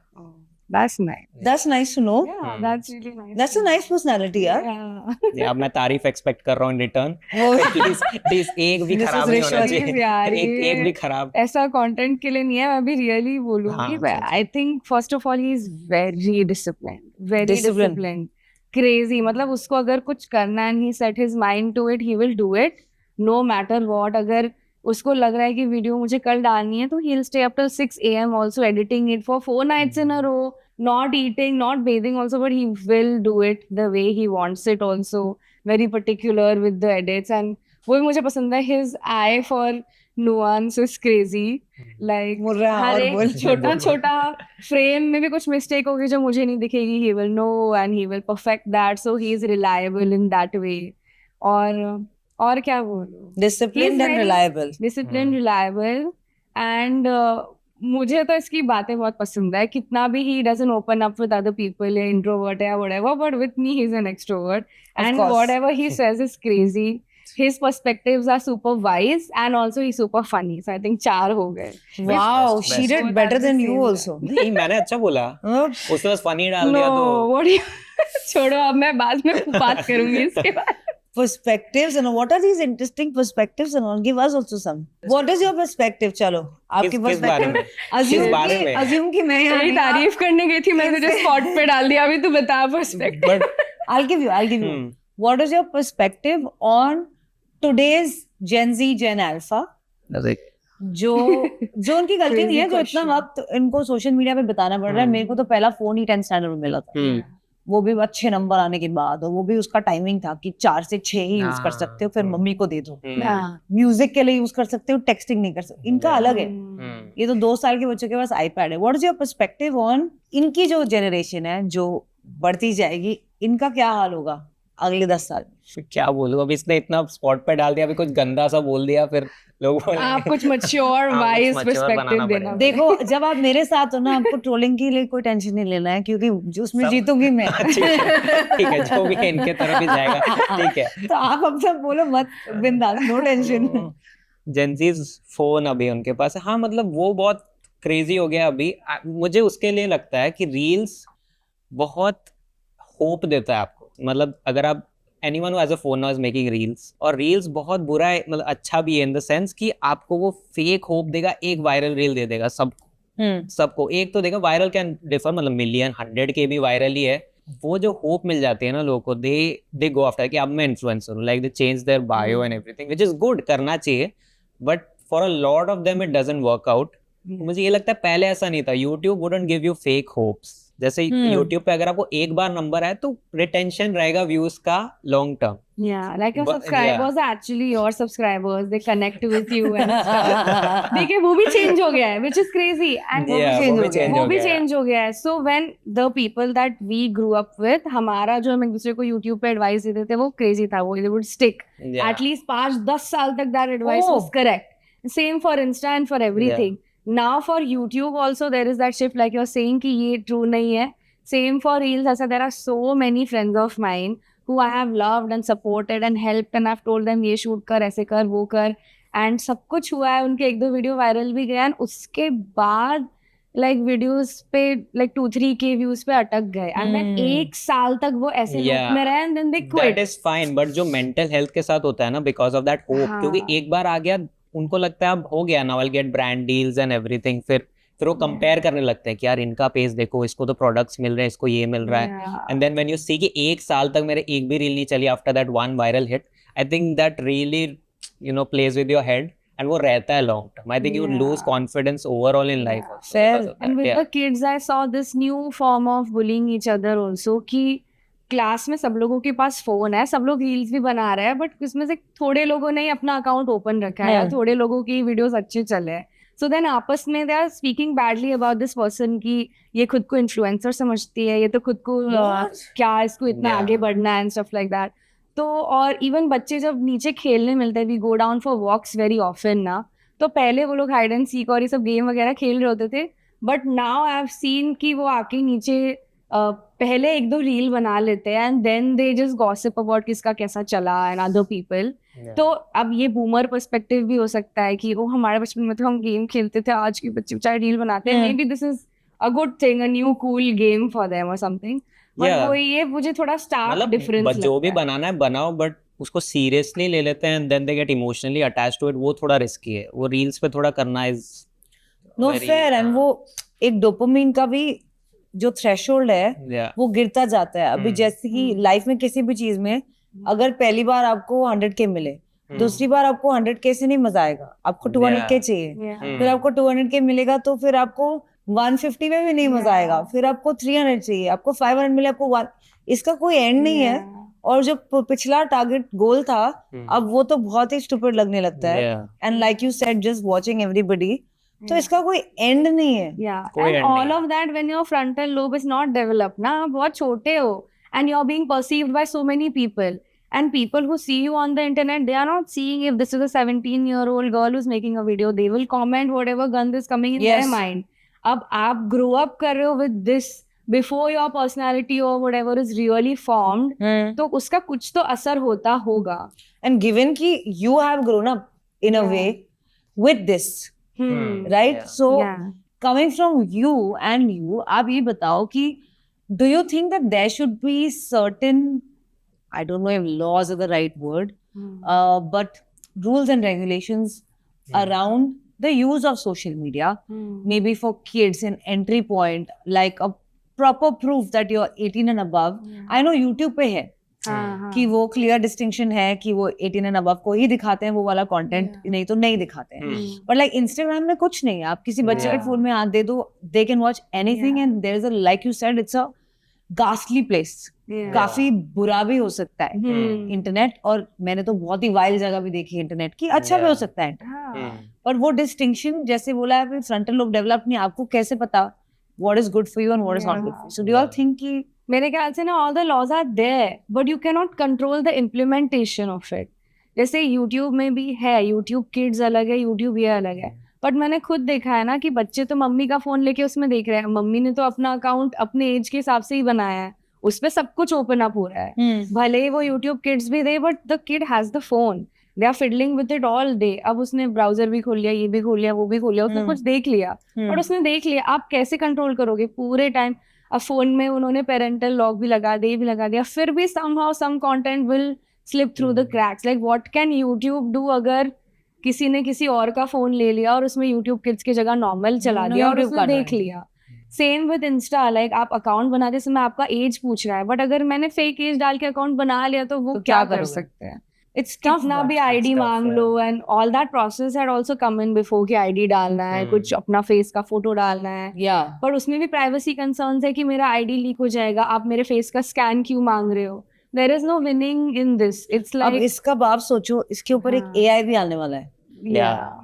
That's nice. That's nice to know. Yeah, that's really nice. That's a nice personality, यार. Yeah. अब मैं तारीफ एक्सपेक्ट कर रहा हूँ इन रिटर्न. वो प्लीज एक भी This is खराब नहीं होना Rishwa. चाहिए. Please यार, एक भी खराब. ऐसा कंटेंट के लिए नहीं है. मैं भी रियली बोलूंगी. हाँ, But I think first of all he is very disciplined. Very Disciplined. disciplined. Crazy. मतलब उसको अगर कुछ करना है and he set his mind to it, he will do it no matter what. अगर उसको लग रहा है कि वीडियो मुझे कल डालनी है तो he'll stay up till 6 a.m. also editing it for 4 nights in a row, not eating, not bathing also, but he will do it the way he wants it also. Very particular with the edits and वो भी मुझे पसंद है. His eye for nuance is crazy. Like बोल रहा है हर और बोल. एक छोटा छोटा फ्रेम में भी कुछ मिस्टेक होगी जो मुझे नहीं दिखेगी, he will know and he will perfect that, so he is reliable in that way. और क्या बोलूं, Disciplined He's and very- reliable. Discipline, reliable and मुझे तो इसकी बातें बहुत पसंद है. कितना भी he doesn't open up with other people, introvert है whatever, but with me he is an extrovert and course. Whatever he says is crazy. His perspectives are super wise and also he's super funny. So I think 4 हो गए. Wow, best. she did So better that's the than you same also. नहीं मैंने अच्छा बोला. हाँ, उसने बस funny डाल No, दिया तो. what do you छोड़ो, अब मैं बाद में बात करूंगी इसके बाद. perspectives and what are these interesting perspectives and all? Give us also some. What is your perspective? चलो, आपकी किस बारे में? assume बारे कि में? assume कि मैं यहाँ तेरी नहीं- तारीफ करने गई थी, मैं तुझे स्पॉट पे डाल दिया. अभी तू बता perspective. But I'll give you. Hmm. What is your perspective on today's Gen Z, Gen Alpha? जो उनकी गलती नहीं है, जो इतना question. वक्त इनको सोशल मीडिया पे बताना पड़ रहा है. मेरे को तो पहला फोन ही 10th स्टैंडर्ड में मिला था, वो भी अच्छे नंबर आने के बाद, और वो भी उसका टाइमिंग था कि 4 से 6 ही यूज कर सकते हो, फिर मम्मी को दे दो. म्यूजिक के लिए यूज कर सकते हो, टेक्सटिंग नहीं कर सकते. इनका अलग है. ये तो 2 साल के बच्चों के पास आईपैड है. What is your perspective on इनकी जो जनरेशन है जो बढ़ती जाएगी, इनका क्या हाल होगा अगले 10 साल? क्या बोलूं, अभी इसने इतना स्पॉट पे डाल दिया, अभी कुछ गंदा सा बोल दिया, फिर लोग आप कुछ मैच्योर हाँ, वाइज mature पर्सपेक्टिव बनाना देना. पड़ेगा. देखो, जब आप मेरे साथ हो ना, आपको ट्रोलिंग के लिए कोई टेंशन नहीं लेना है, क्योंकि जो उसमें जीतूंगी मैं. ठीक है, जो भी है इनके तरफ ही जाएगा. ठीक है. तो आप अब सब बोलो मत, बिंदास, नो टेंशन. जेंजीज फोन अभी उनके पास है. हाँ, मतलब वो बहुत क्रेजी हो गया अभी. मुझे उसके लिए लगता है कि रील्स बहुत होप देता है आपको. मतलब अगर आप anyone who has a phone now is making reels, और reels बहुत बुरा है, मतलब अच्छा भी है इन द सेंस कि आपको वो फेक होप देगा. एक वायरल रील दे देगा सबको. एक तो देगा, वायरल कैन डिफर, मतलब मिलियन 100 के भी वायरल ही है. वो जो होप मिल जाती है ना लोगों को, दे गो आफ्टर कि अब मैं इन्फ्लुएंसर हूँ. Like they change their bio and everything, which is good, करना चाहिए. But for a lot of them it doesn't work out. मुझे ये लगता है पहले ऐसा नहीं था. YouTube wouldn't give you fake hopes. जैसे यूट्यूब पे अगर आपको एक बार नंबर आए तो रिटेंशन रहेगा व्यूज का long term. Yeah, like your But- subscribers are actually your subscribers. They connect with you and stuff. देखिए वो भी change हो गया है, which is crazy. And Yeah, वो भी change वो हो भी गया है. change हो गया है. So when the people that we grew up with, हमारा जो हम एक दूसरे को YouTube पे advice देते थे वो crazy था. वो they would stick. Yeah. At least 5-10 साल तक that advice Oh. was correct. Same for Insta and for everything. Now for YouTube also there is that shift, like you're saying कि ये true नहीं है. Same for Reels. ऐसा there are so many friends of mine who I have loved and supported and helped, and I've told them ये shoot कर, ऐसे कर, वो कर, and सब कुछ हुआ है. उनके 1-2 वीडियो वायरल भी गए, and उसके बाद like videos पे like 2-3K views पे अटक गए, and then 1 साल तक वो ऐसे Yeah. loop में रहे, and then they That quit. is fine, but जो मेंटल हेल्थ के साथ होता है ना, बिकॉज ऑफ दैट होप, हाँ. क्योंकि एक बार आ गया उनको लगता है अब हो गया, now I get brand deals and everything. फिर वो कंपेयर करने लगते हैं कि यार इनका पेज देखो, इसको तो प्रोडक्ट्स मिल रहे हैं, इसको ये मिल रहा है. Yeah. And then when you see कि 1 साल तक मेरे एक भी रील नहीं चली after that one viral hit, I think that really plays with your head, and वो रहता है long term. I think you Yeah. Lose confidence overall in life. Fair. And with the kids, I saw this new form of bullying each other also, कि class में सब लोगों के पास phone है, सब लोग रील्स भी बना रहे हैं, बट इसमें से थोड़े लोगों ने ही अपना अकाउंट ओपन रखा है, या हाँ. थोड़े लोगों की वीडियोस अच्छे चले हैं. सो देन आपस में they are speaking badly about this person कि ये खुद को इन्फ्लुएंसर समझती है, ये तो खुद को क्या इसको इतना Yeah. आगे बढ़ना है एंड स्टफ लाइक दैट. तो और इवन बच्चे जब नीचे खेलने मिलते हैं, we go down for walks very often ना, तो पहले वो लोग हाइड एंड सीक और ये सब गेम वगैरह खेल रहे होते थे, but now I have seen कि वो आके नीचे पहले 1-2 रील बना लेते हैं, and then they just gossip about किसका कैसा चला एंड अदर पीपल. तो अब ये बूमर पर्सपेक्टिव भी हो सकता है कि वो हमारे बचपन में तो हम गेम खेलते थे, आज के बच्चे बेचारे रील बनाते हैं. Hmm. May be this is a good thing, a new cool game for them or something. But Yeah. वो ये मुझे थोड़ा stark मतलब difference जो भी लगता है. बनाना है बनाओ, बट उसको सीरियसली ले लेते हैं, then they get emotionally attached to it, वो थोड़ा रिस्की है. वो रील्स पे थोड़ा करना इज नो फेयर. एंड वो एक डोपामिन का भी जो थ्रेशोल्ड है या वो गिरता जाता है. अभी जैसे कि लाइफ में किसी भी चीज में अगर पहली बार आपको 100K मिले, दूसरी बार आपको 100K से नहीं मजा आएगा, आपको 200K चाहिए. Yeah. फिर आपको 200K मिलेगा तो फिर आपको 150 में भी नहीं मजा आएगा, फिर आपको 300 चाहिए, आपको 500 मिले, आपको 1. इसका कोई एंड नहीं है. और जो पिछला टारगेट गोल था अब वो तो बहुत ही स्टूपिड लगने लगता है. And like you said, just watching everybody, तो इसका कोई एंड नहीं है. Yeah, कोई and end all नहीं. of that when your frontal lobe is not developed, ना आप बहुत छोटे हो, and you're being perceived by so many people, and people who see you on the internet, they are not seeing if this is a 17-year-old girl who's making a video. They will comment whatever gun is coming in Yes. their mind. अब आप grow up कर रहे हो with this before your personality or whatever is really formed, तो उसका कुछ तो असर होता होगा. And given कि you have grown up in a Yeah. way with this, right? Yeah. So Yeah. coming from you and you, आप ये बताओ कि do you think that there should be certain, I don't know if laws are the right word, but rules and regulations around the use of social media, maybe for kids, an entry point, like a proper proof that you're 18 and above. I know YouTube पे है कि वो clear distinction है कि वो 18 and above को ही दिखाते हैं, वो वाला कंटेंट नहीं तो नहीं दिखाते हैं. बट लाइक इंस्टाग्राम में कुछ नहीं है. आप किसी बच्चे के फोन में हाथ दे दो, they can watch anything, and there is a, like you said, it's a ghastly place. काफी बुरा भी हो सकता है इंटरनेट, और मैंने तो बहुत ही वाइल्ड जगह भी देखी इंटरनेट की. अच्छा भी हो सकता है, पर वो डिस्टिंक्शन जैसे बोला है, फ्रंटल लोब डेवलप नहीं, आपको कैसे पता what is good for you and what is not good for you? So do you all think कि मेरे ख्याल से ना all the laws are there but you cannot control the implementation of it. जैसे YouTube में भी है, YouTube Kids अलग है, YouTube ये अलग है. बट मैंने खुद देखा है ना कि बच्चे तो मम्मी का फोन लेके उसमें देख रहे हैं. मम्मी ने तो अपना अकाउंट अपने एज के हिसाब से ही बनाया है, उस पर सब कुछ ओपन अप हो रहा है. भले ही वो YouTube Kids भी दे, but the kid has the phone, they are fiddling with it all day. अब उसने ब्राउजर भी खोल लिया, ये भी खोल लिया, वो भी खोल लिया, उसने कुछ देख लिया और उसने देख लिया. आप कैसे कंट्रोल करोगे पूरे टाइम? अब फोन में उन्होंने पेरेंटल लॉक भी लगा दिया, ये भी लगा दिया, फिर भी somehow some content will slip through the cracks. Like what can YouTube do अगर किसी ने किसी और का फोन ले लिया और उसमें YouTube Kids की जगह नॉर्मल चला दिया और उसने देख लिया. सेम विद इंस्टा, लाइक आप अकाउंट बनाते समय आपका एज पूछ रहा है, बट अगर मैंने फेक एज डाल के अकाउंट बना लिया तो वो तो क्या क्या कर करोगे? सकते हैं? it's tough. कितना भी आईडी मांग लो, and all that process had also come in before कि आईडी डालना है, कुछ अपना फेस का फोटो डालना है. Yeah. पर उसमें भी प्राइवेसी कंसर्न्स है कि मेरा आईडी लीक हो जाएगा, आप मेरे फेस का स्कैन क्यों मांग रहे हो? There is no winning in this. It's अब लाइक इसका बाप सोचो, इसके ऊपर एक AI भी आने वाला है.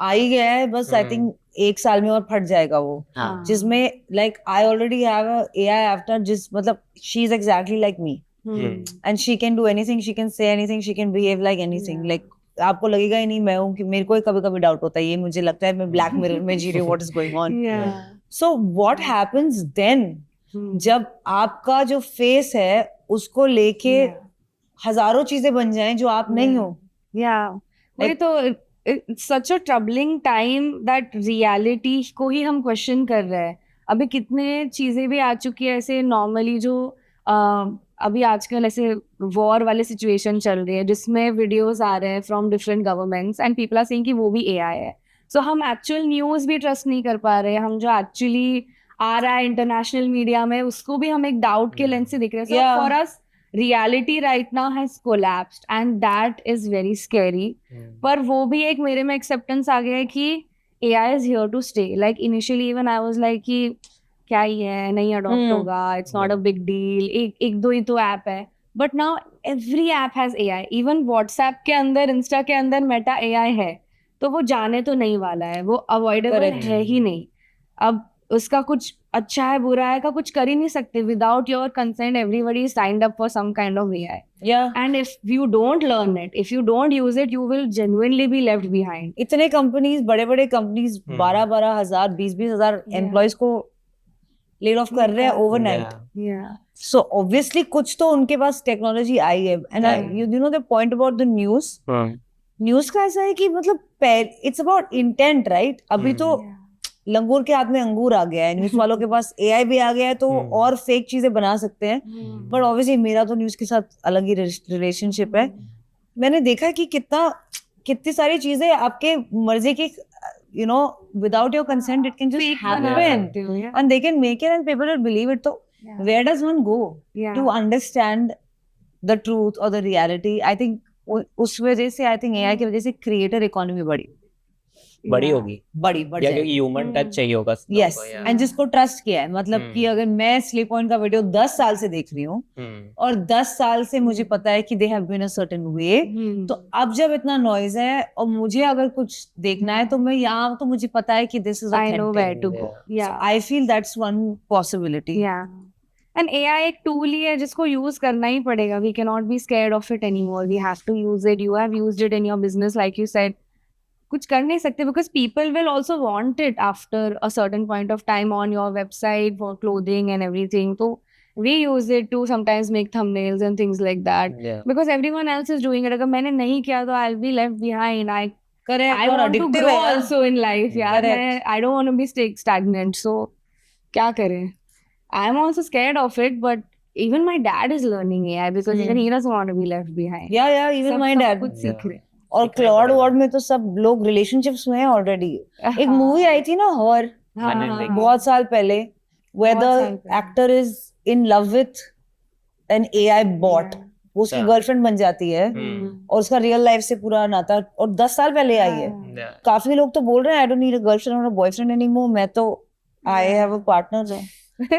आ ही गया है, बस आई थिंक 1 साल में और फट जाएगा वो. जिसमें like I already have a AI after, जिस मतलब she is exactly like me and she can do anything, she can say anything, she can behave like anything. Like आपको लगेगा ही नहीं मैं हूँ, कि मेरे को कभी कभी डाउट होता है, ये मुझे लगता है मैं ब्लैक मिरर में जी रही हूँ, what is going on. So what happens then जब आपका जो फेस है उसको लेके हजारों चीजें बन जाएं जो आप नहीं हो? वही तो, it's such a troubling time that reality को ही हम क्वेश्चन कर रहे हैं. अभी कितने चीजें भी आ चुकी है ऐसे नॉर्मली, जो अभी आजकल ऐसे वॉर वाले सिचुएशन चल रही है जिसमें वीडियोस आ रहे हैं from different governments and people are saying कि वो भी AI है. सो हम एक्चुअल न्यूज़ भी ट्रस्ट नहीं कर पा रहे हैं. हम जो एक्चुअली आ रहा है इंटरनेशनल मीडिया में उसको भी हम एक डाउट के लेंस से देख रहे हैं. So for us reality right now has collapsed and that is very scary. पर वो भी एक मेरे में acceptance आ गया है कि AI is here to stay. Like initially even I was like कि क्या ही है, नहीं अडॉप्ट होगा, it's not a big deal, एक दो ही तो ऐप है. But now every app has AI. Even WhatsApp के अंदर, Insta के अंदर Meta AI है, तो वो जाने तो नहीं वाला है, वो avoidable है ही नहीं. अब उसका कुछ अच्छा है बुरा है का कुछ कर ही नहीं सकते. Without your consent everybody signed up for some kind of AI. And if you don't learn it, if you don't use it, you will genuinely be left behind. इतने कंपनीज, बड़े कंपनीज 12 हजार 20 हजार एम्प्लॉयज को laid off कर रहे हैं overnight. So obviously कुछ तो उनके पास टेक्नोलॉजी आई है. And you know the point about the news का ऐसा है कि मतलब इट्स अबाउट इंटेंट, राइट? अभी तो लंगूर के हाथ में अंगूर आ गया है, न्यूज वालों के पास AI भी आ गया है, तो और फेक चीजें बना सकते हैं. बट ऑब्वियसली मेरा तो न्यूज के साथ अलग ही रिलेशनशिप है. मैंने देखा कि कितनी सारी चीजें आपके मर्जी की, you know, without your consent it can just Fake बना happen सकते हो, yeah. and they can make it and people will believe it. So Yeah. where does one go Yeah. to understand the truth or the reality? I think उस वजह से I think AI की वजह से creator economy बड़ी Yeah. होगी बढ़ या जाएगी. क्योंकि ह्यूमन टच चाहिए होगा Yes, and जिसको ट्रस्ट किया है, मतलब कि अगर मैं स्लीप पॉइंट का वीडियो 10 साल से देख रही हूँ और 10 साल से मुझे पता है कि they have been a certain way, तो अब जब इतना नॉइज है और मुझे अगर कुछ देखना है तो मैं यहाँ, तो मुझे पता है कि this is I know where to go. Yeah. I feel that's one possibility. Yeah. And AI एक tool ही है जिसको use करना ही पड़ेगा. We cannot be scared of it anymore. We have to use it. You have used it in your business, like you said. कुछ कर नहीं सकते because people will also want it after a certain point of time on your website for clothing and everything. So we use it to sometimes make thumbnails and things like that because everyone else is doing it. अगर मैंने नहीं किया तो I'll be left behind. I want to grow also in life. यार I don't want to be stagnant. So क्या करें? I'm also scared of it, but even my dad is learning AI because even he doesn't want to be left behind. या even my dad. कुछ सीख रहे. और Claude word में तो सब लोग रिलेशनशिप्स में हैं ऑलरेडी. एक मूवी आई थी ना हॉर, बहुत साल पहले, where the actor is in love with an AI bot. वो उसकी गर्लफ्रेंड बन जाती है और उसका रियल लाइफ से पूरा नाता, और 10 साल पहले आई है. काफी लोग तो बोल रहे हैं I don't need a girlfriend और अ बॉयफ्रेंड एनीमोर. मैं तो आई हैव अ पार्टनर है.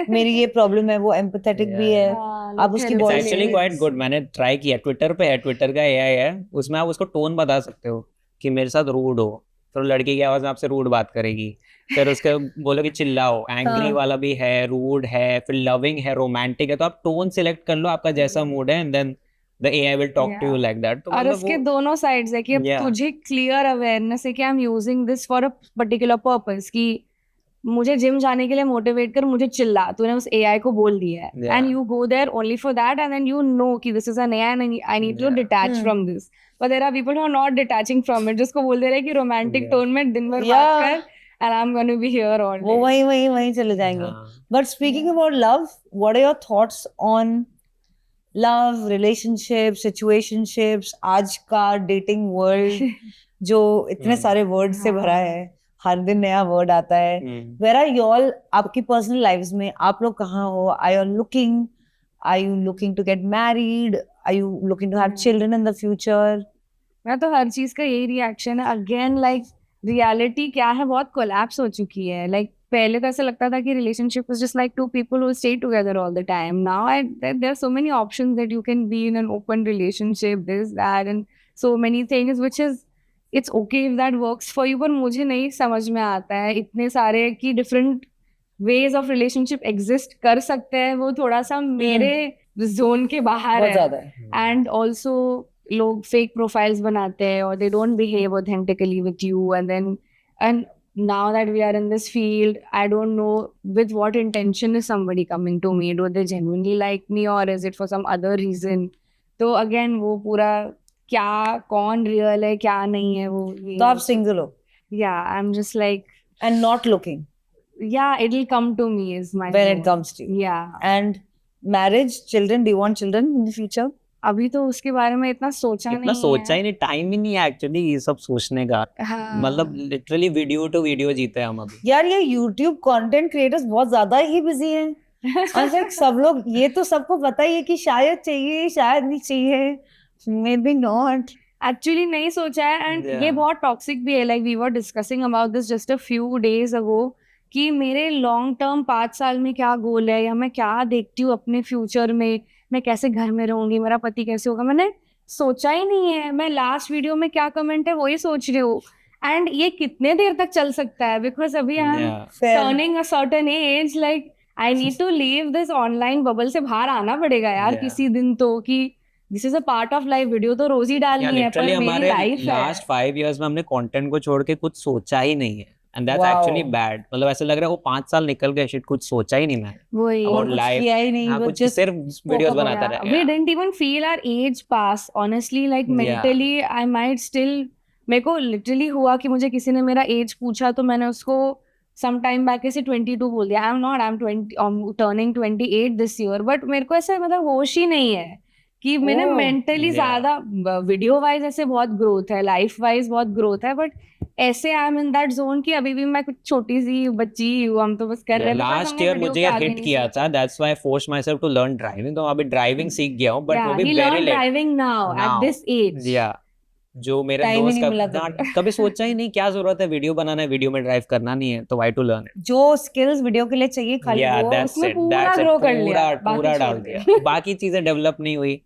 मेरी ये प्रॉब्लम है, वो एम्पैथेटिक भी है. आप उसकी it's voice actually quite good. मैंने ट्राई किया, ट्विटर पे है, ट्विटर का AI है, उसमें आप उसको टोन बता सकते हो कि मेरे साथ रूड हो, तो लड़की की आवाज में आपसे रूड बात करेगी. फिर उसके बोलो कि चिल्लाओ, एंग्री वाला भी है, रूड है, फिर लविंग है, रोमांटिक है. तो आप टोन सिलेक्ट कर लो आपका जैसा मूड है, and then the AI will talk to you like that. तो और उसके दोनों साइड्स है कि अब तुझे क्लियर अवेयरनेस है कि I am using this for a particular purpose, कि मुझे जिम जाने के लिए मोटिवेट कर, मुझे चिल्ला, तूने उस AI को बोल दिया है and you go there only for that and then you know कि this is an AI and I need to detach from this. But there are people who are not detaching from it, जिसको बोल दे रहे हैं कि romantic tone में दिन भर बात कर and I am going to be here all day. वो वहीं चले जाएंगे. But speaking about love, what are your thoughts on love, relationship, situationships, आज का डेटिंग वर्ल्ड जो इतने सारे वर्ड से भरा है, हर दिन नया वर्ड आता है. वेयर आर यू ऑल आपकी पर्सनल लाइव्स में? आप लोग कहाँ हो? Are you looking to get married? Are you looking to have children in the future? मैं तो हर चीज का यही रिएक्शन है. अगेन लाइक रियलिटी क्या है, बहुत कोलैप्स हो चुकी है. लाइक पहले तो ऐसा लगता था कि relationship is just like two people who stay together all the time. Now there are so many options that you can be in an open relationship, this that and so many things which is it's okay if that works for you. पर मुझे नहीं समझ में आता है इतने सारे कि different ways of relationship exist कर सकते हैं. वो थोड़ा सा मेरे जोन के बाहर है. एंड ऑल्सो लोग फेक प्रोफाइल्स बनाते हैं और they don't behave authentically with you and now that we are in this field, I don't know with what intention is somebody coming to me. Do they genuinely like me or is it for some other reason? तो again वो पूरा क्या कौन real है क्या नहीं है वो. तो आप सिंगल हो? Yeah, I'm just like and not looking. Yeah, it'll come to me is my when goal. it comes to you. Yeah. And marriage, children, do you want children in the future? अभी तो उसके बारे में इतना सोचा ही नहीं, time ही नहीं है एक्चुअली ये सब सोचने का. मतलब लिटरली वीडियो टू वीडियो जीते हैं हम अभी. यार ये YouTube कंटेंट क्रिएटर्स बहुत ज्यादा ही बिजी हैं. और सब लोग, ये तो सबको पता ही है कि शायद चाहिए शायद नहीं चाहिए, मे बी नॉट. एक्चुअली नहीं सोचा है. एंड ये बहुत टॉक्सिक भी है. Like we were discussing about this just a few days ago कि मेरे लॉन्ग टर्म 5 साल में क्या गोल है या मैं क्या देखती हूँ अपने फ्यूचर में, मैं कैसे घर में रहूंगी, मेरा पति कैसे होगा. मैंने सोचा ही नहीं है. मैं लास्ट वीडियो में क्या कमेंट है वही सोच रही हूँ. एंड ये कितने देर तक चल सकता है, बिकॉज अभी I am turning a certain age. Like I need to leave this online bubble से बाहर आना पड़ेगा यार किसी दिन तो, कि this is a part of life. Video तो रोज ही डालनी है पर मेरी लाइफ है. लास्ट 5 years में हमने कंटेंट को छोड़ के कुछ सोचा ही नहीं है. And that's actually bad. मतलब ऐसा लग रहा है वो 5 साल निकल गए, शिट कुछ सोचा ही नहीं मैं. वही और लाइफ किया ही नहीं, कुछ सिर्फ वीडियोस बनाता रहा. We didn't even feel our age pass. Honestly, like mentally, I might still. मेरे को लिटरली हुआ कि मुझे किसी ने मेरा एज पूछा तो मैंने उसको सम टाइम बैक ऐसे 22 बोल दिया. I'm 20, turning 28 this year. But मेरे को ऐसा मतलब होश ही नहीं है कि मैंने Oh, मेंटली yeah. ज्यादा वीडियो वाइज ऐसे बहुत ग्रोथ है, लाइफ वाइज बहुत ग्रोथ है, बट ऐसे I am in that zone कि अभी भी मैं कुछ छोटी सी बच्ची हूँ, हम तो बस कर रहे हैं. लास्ट ईयर मुझे यार हिट किया था, that's why I force myself to learn driving. तो अभी ड्राइविंग सीख गया हूँ, बट वो भी very late. Driving now at this age. या जो मेरे Time ही दोस्त नहीं मिला कभी सोचा ही नहीं क्या जरूरत है वीडियो बनाना है, वीडियो में ड्राइव करना नहीं है, तो व्हाई टू लर्न इट. जो स्किल्स वीडियो के लिए चाहिए खाली या वो दैट्स उसमें इट, पूरा दैट्स इट, grow कर लिया, बाकी पूरा छोड़ डाल दिया. दिया. बाकी चीजें डेवलप नहीं हुई.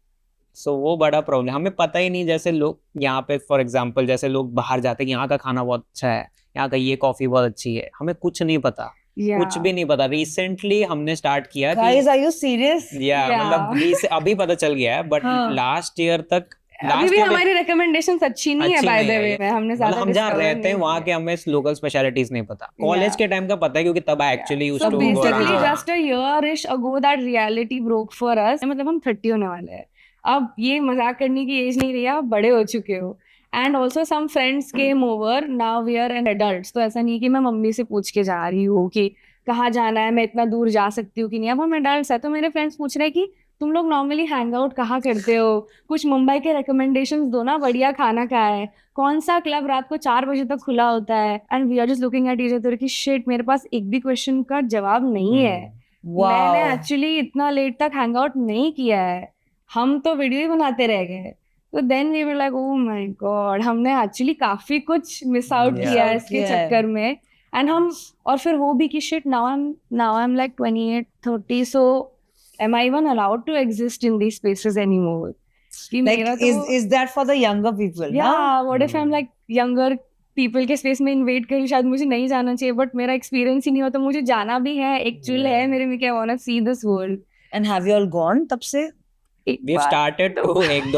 सो वो बड़ा प्रॉब्लम. हमें पता ही नहीं, जैसे लोग यहाँ पे फॉर एग्जांपल जैसे लोग बाहर जाते हैं, यहाँ का खाना बहुत अच्छा है, यहाँ का ये कॉफी बहुत अच्छी है, हमें कुछ नहीं पता. कुछ भी नहीं पता. रिसेंटली हमने स्टार्ट किया गाइस आर यू सीरियस मतलब अभी पता चल गया है, बट लास्ट ईयर तक अभी भी हमारी रिकमेंडेशंस अच्छी नहीं है, बाय द वे. हमने मतलब ज्यादा हम जहाँ discover रहते हैं नहीं वहाँ के हमें लोकल स्पेशलिटीज नहीं पता. कॉलेज के टाइम का पता है क्योंकि तब actually used So to basically just a year-ish ago that reality broke for us. मतलब हम 30 होने वाले हैं. अब ये मजाक करने की एज नहीं रही, आप बड़े हो चुके हो. And also some friends came over, now we are an adults. तो ऐसा नहीं कि मैं मम्मी से पूछ के जा रही हूँ कि कहाँ जाना है, मैं इतना दूर जा सकती हूँ कि नहीं. अब हम एडल्ट्स है, तो मेरे फ्रेंड्स पूछ रहे हैं कि तुम लोग नॉर्मली हैंग आउट कहाँ करते हो, कुछ मुंबई के रिकमेंडेशंस दो ना, बढ़िया खाना कहाँ है, कौन सा क्लब रात को 4 बजे तक खुला होता है. And we are just looking at each other कि शिट, मेरे पास एक भी क्वेश्चन का जवाब नहीं है. मैंने एक्चुअली इतना लेट तक हैंग आउट नहीं किया है, हम तो वीडियो ही बनाते रह गए. तो then we were like oh my God, हमने एक्चुअली काफी कुछ मिस आउट किया है इसके चक्कर में. एंड हम और फिर वो भी कि shit, now I am like 28 30, so am I even allowed to exist in these spaces anymore? कि like मेरा तो is that for the younger people yeah, what if I'm like younger people के स्पेस में InvIT करूँ, शायद मुझे नहीं जाना चाहिए, बट मेरा एक्सपीरियंस ही नहीं होता, मुझे जाना भी है, एक्चुअल है मेरे में, क्या want to see this world. and have you all gone तब से we have started to एक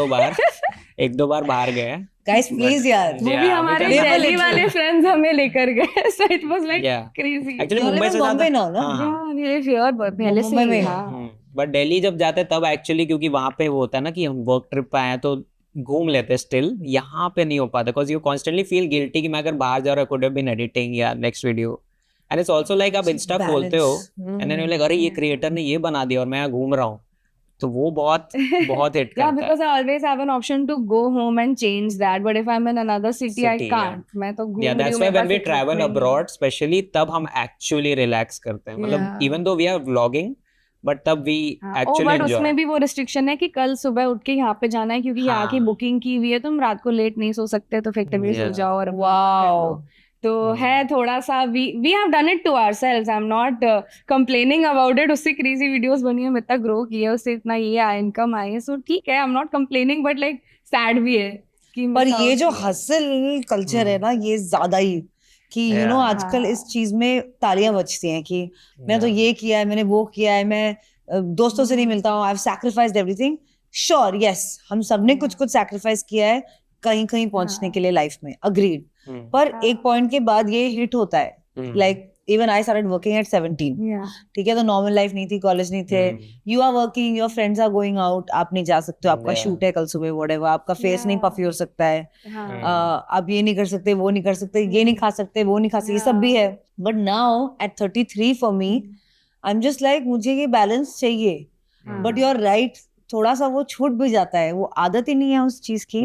दो बार बाहर गए. guys please यार वो भी हमारे दिल्ली वाले फ्रेंड्स हमें लेकर गए. So it was like crazy. Actually Mumbai से मुंबई ना ना Yeah, मेरे fear पहले से ही था. बट दिल्ली जब जाते तब एक्चुअली क्योंकि वहाँ पे वो होता है ना कि हम वर्क ट्रिप पे आए तो घूम लेते. स्टिल यहाँ पे नहीं हो पाता because you constantly feel guilty कि मैं अगर बाहर जा रहा कुड हैव बीन एडिटिंग या next video. And it's also like आप इंस्टा खोलते हो एंड देन यू लाइक अरे ये क्रिएटर ने ये बना दिया और मैं यहाँ घूम रहा हूँ, तो वो बहुत हिट करता है. Yeah, because I always have an option to go home and change that, but if I'm in another city I can't. मैं तो घूम रही हूँ. Yeah, that's why when we travel abroad, especially तब हम actually relax करते हैं. मतलब even though we are vlogging, but तब we actually enjoy. उसमें भी वो रिस्ट्रिक्शन है कि कल सुबह उठ के यहाँ पे जाना है क्योंकि यहाँ की बुकिंग की हुई है, तुम रात को लेट नहीं सो सकते, तो फिर तभी सो जाओ. और वाओ, तो है थोड़ा सा we have done it to ourselves. I'm not complaining about it. उससे क्रेजी वीडियोस बनी है, इतना ग्रो किया, उससे इतना ये इनकम आई है, सो ठीक है. I'm not complaining, but like sad भी है कि पर ये जो हसल कल्चर है ना, ये ज्यादा ही कि यू नो आजकल इस चीज में तालियां बजती हैं कि मैं तो ये किया है, मैंने वो किया है, मैं दोस्तों से नहीं मिलता हूँ, I have sacrificed everything. Sure yes, हम सबने कुछ सैक्रिफाइस किया है कहीं कहीं पहुंचने के लिए लाइफ में, अग्रीड. पर एक पॉइंट के बाद ये हिट होता है. Like even I started working at 17. ठीक है, तो नॉर्मल लाइफ नहीं थी, कॉलेज नहीं थे, you are working, your friends are going out, आप नहीं जा सकते हो, आपका शूट है कल सुबह, व्हाटएवर, आपका फेस नहीं पफी हो सकता है, आप ये नहीं कर सकते, वो नहीं कर सकते, ये नहीं खा सकते, वो नहीं खा सकते, ये सब भी है. But now at 33 for me, I am just like मुझे ये बैलेंस चाहिए. बट यू आर राइट, थोड़ा सा वो छूट भी जाता है, वो आदत ही नहीं है उस चीज की,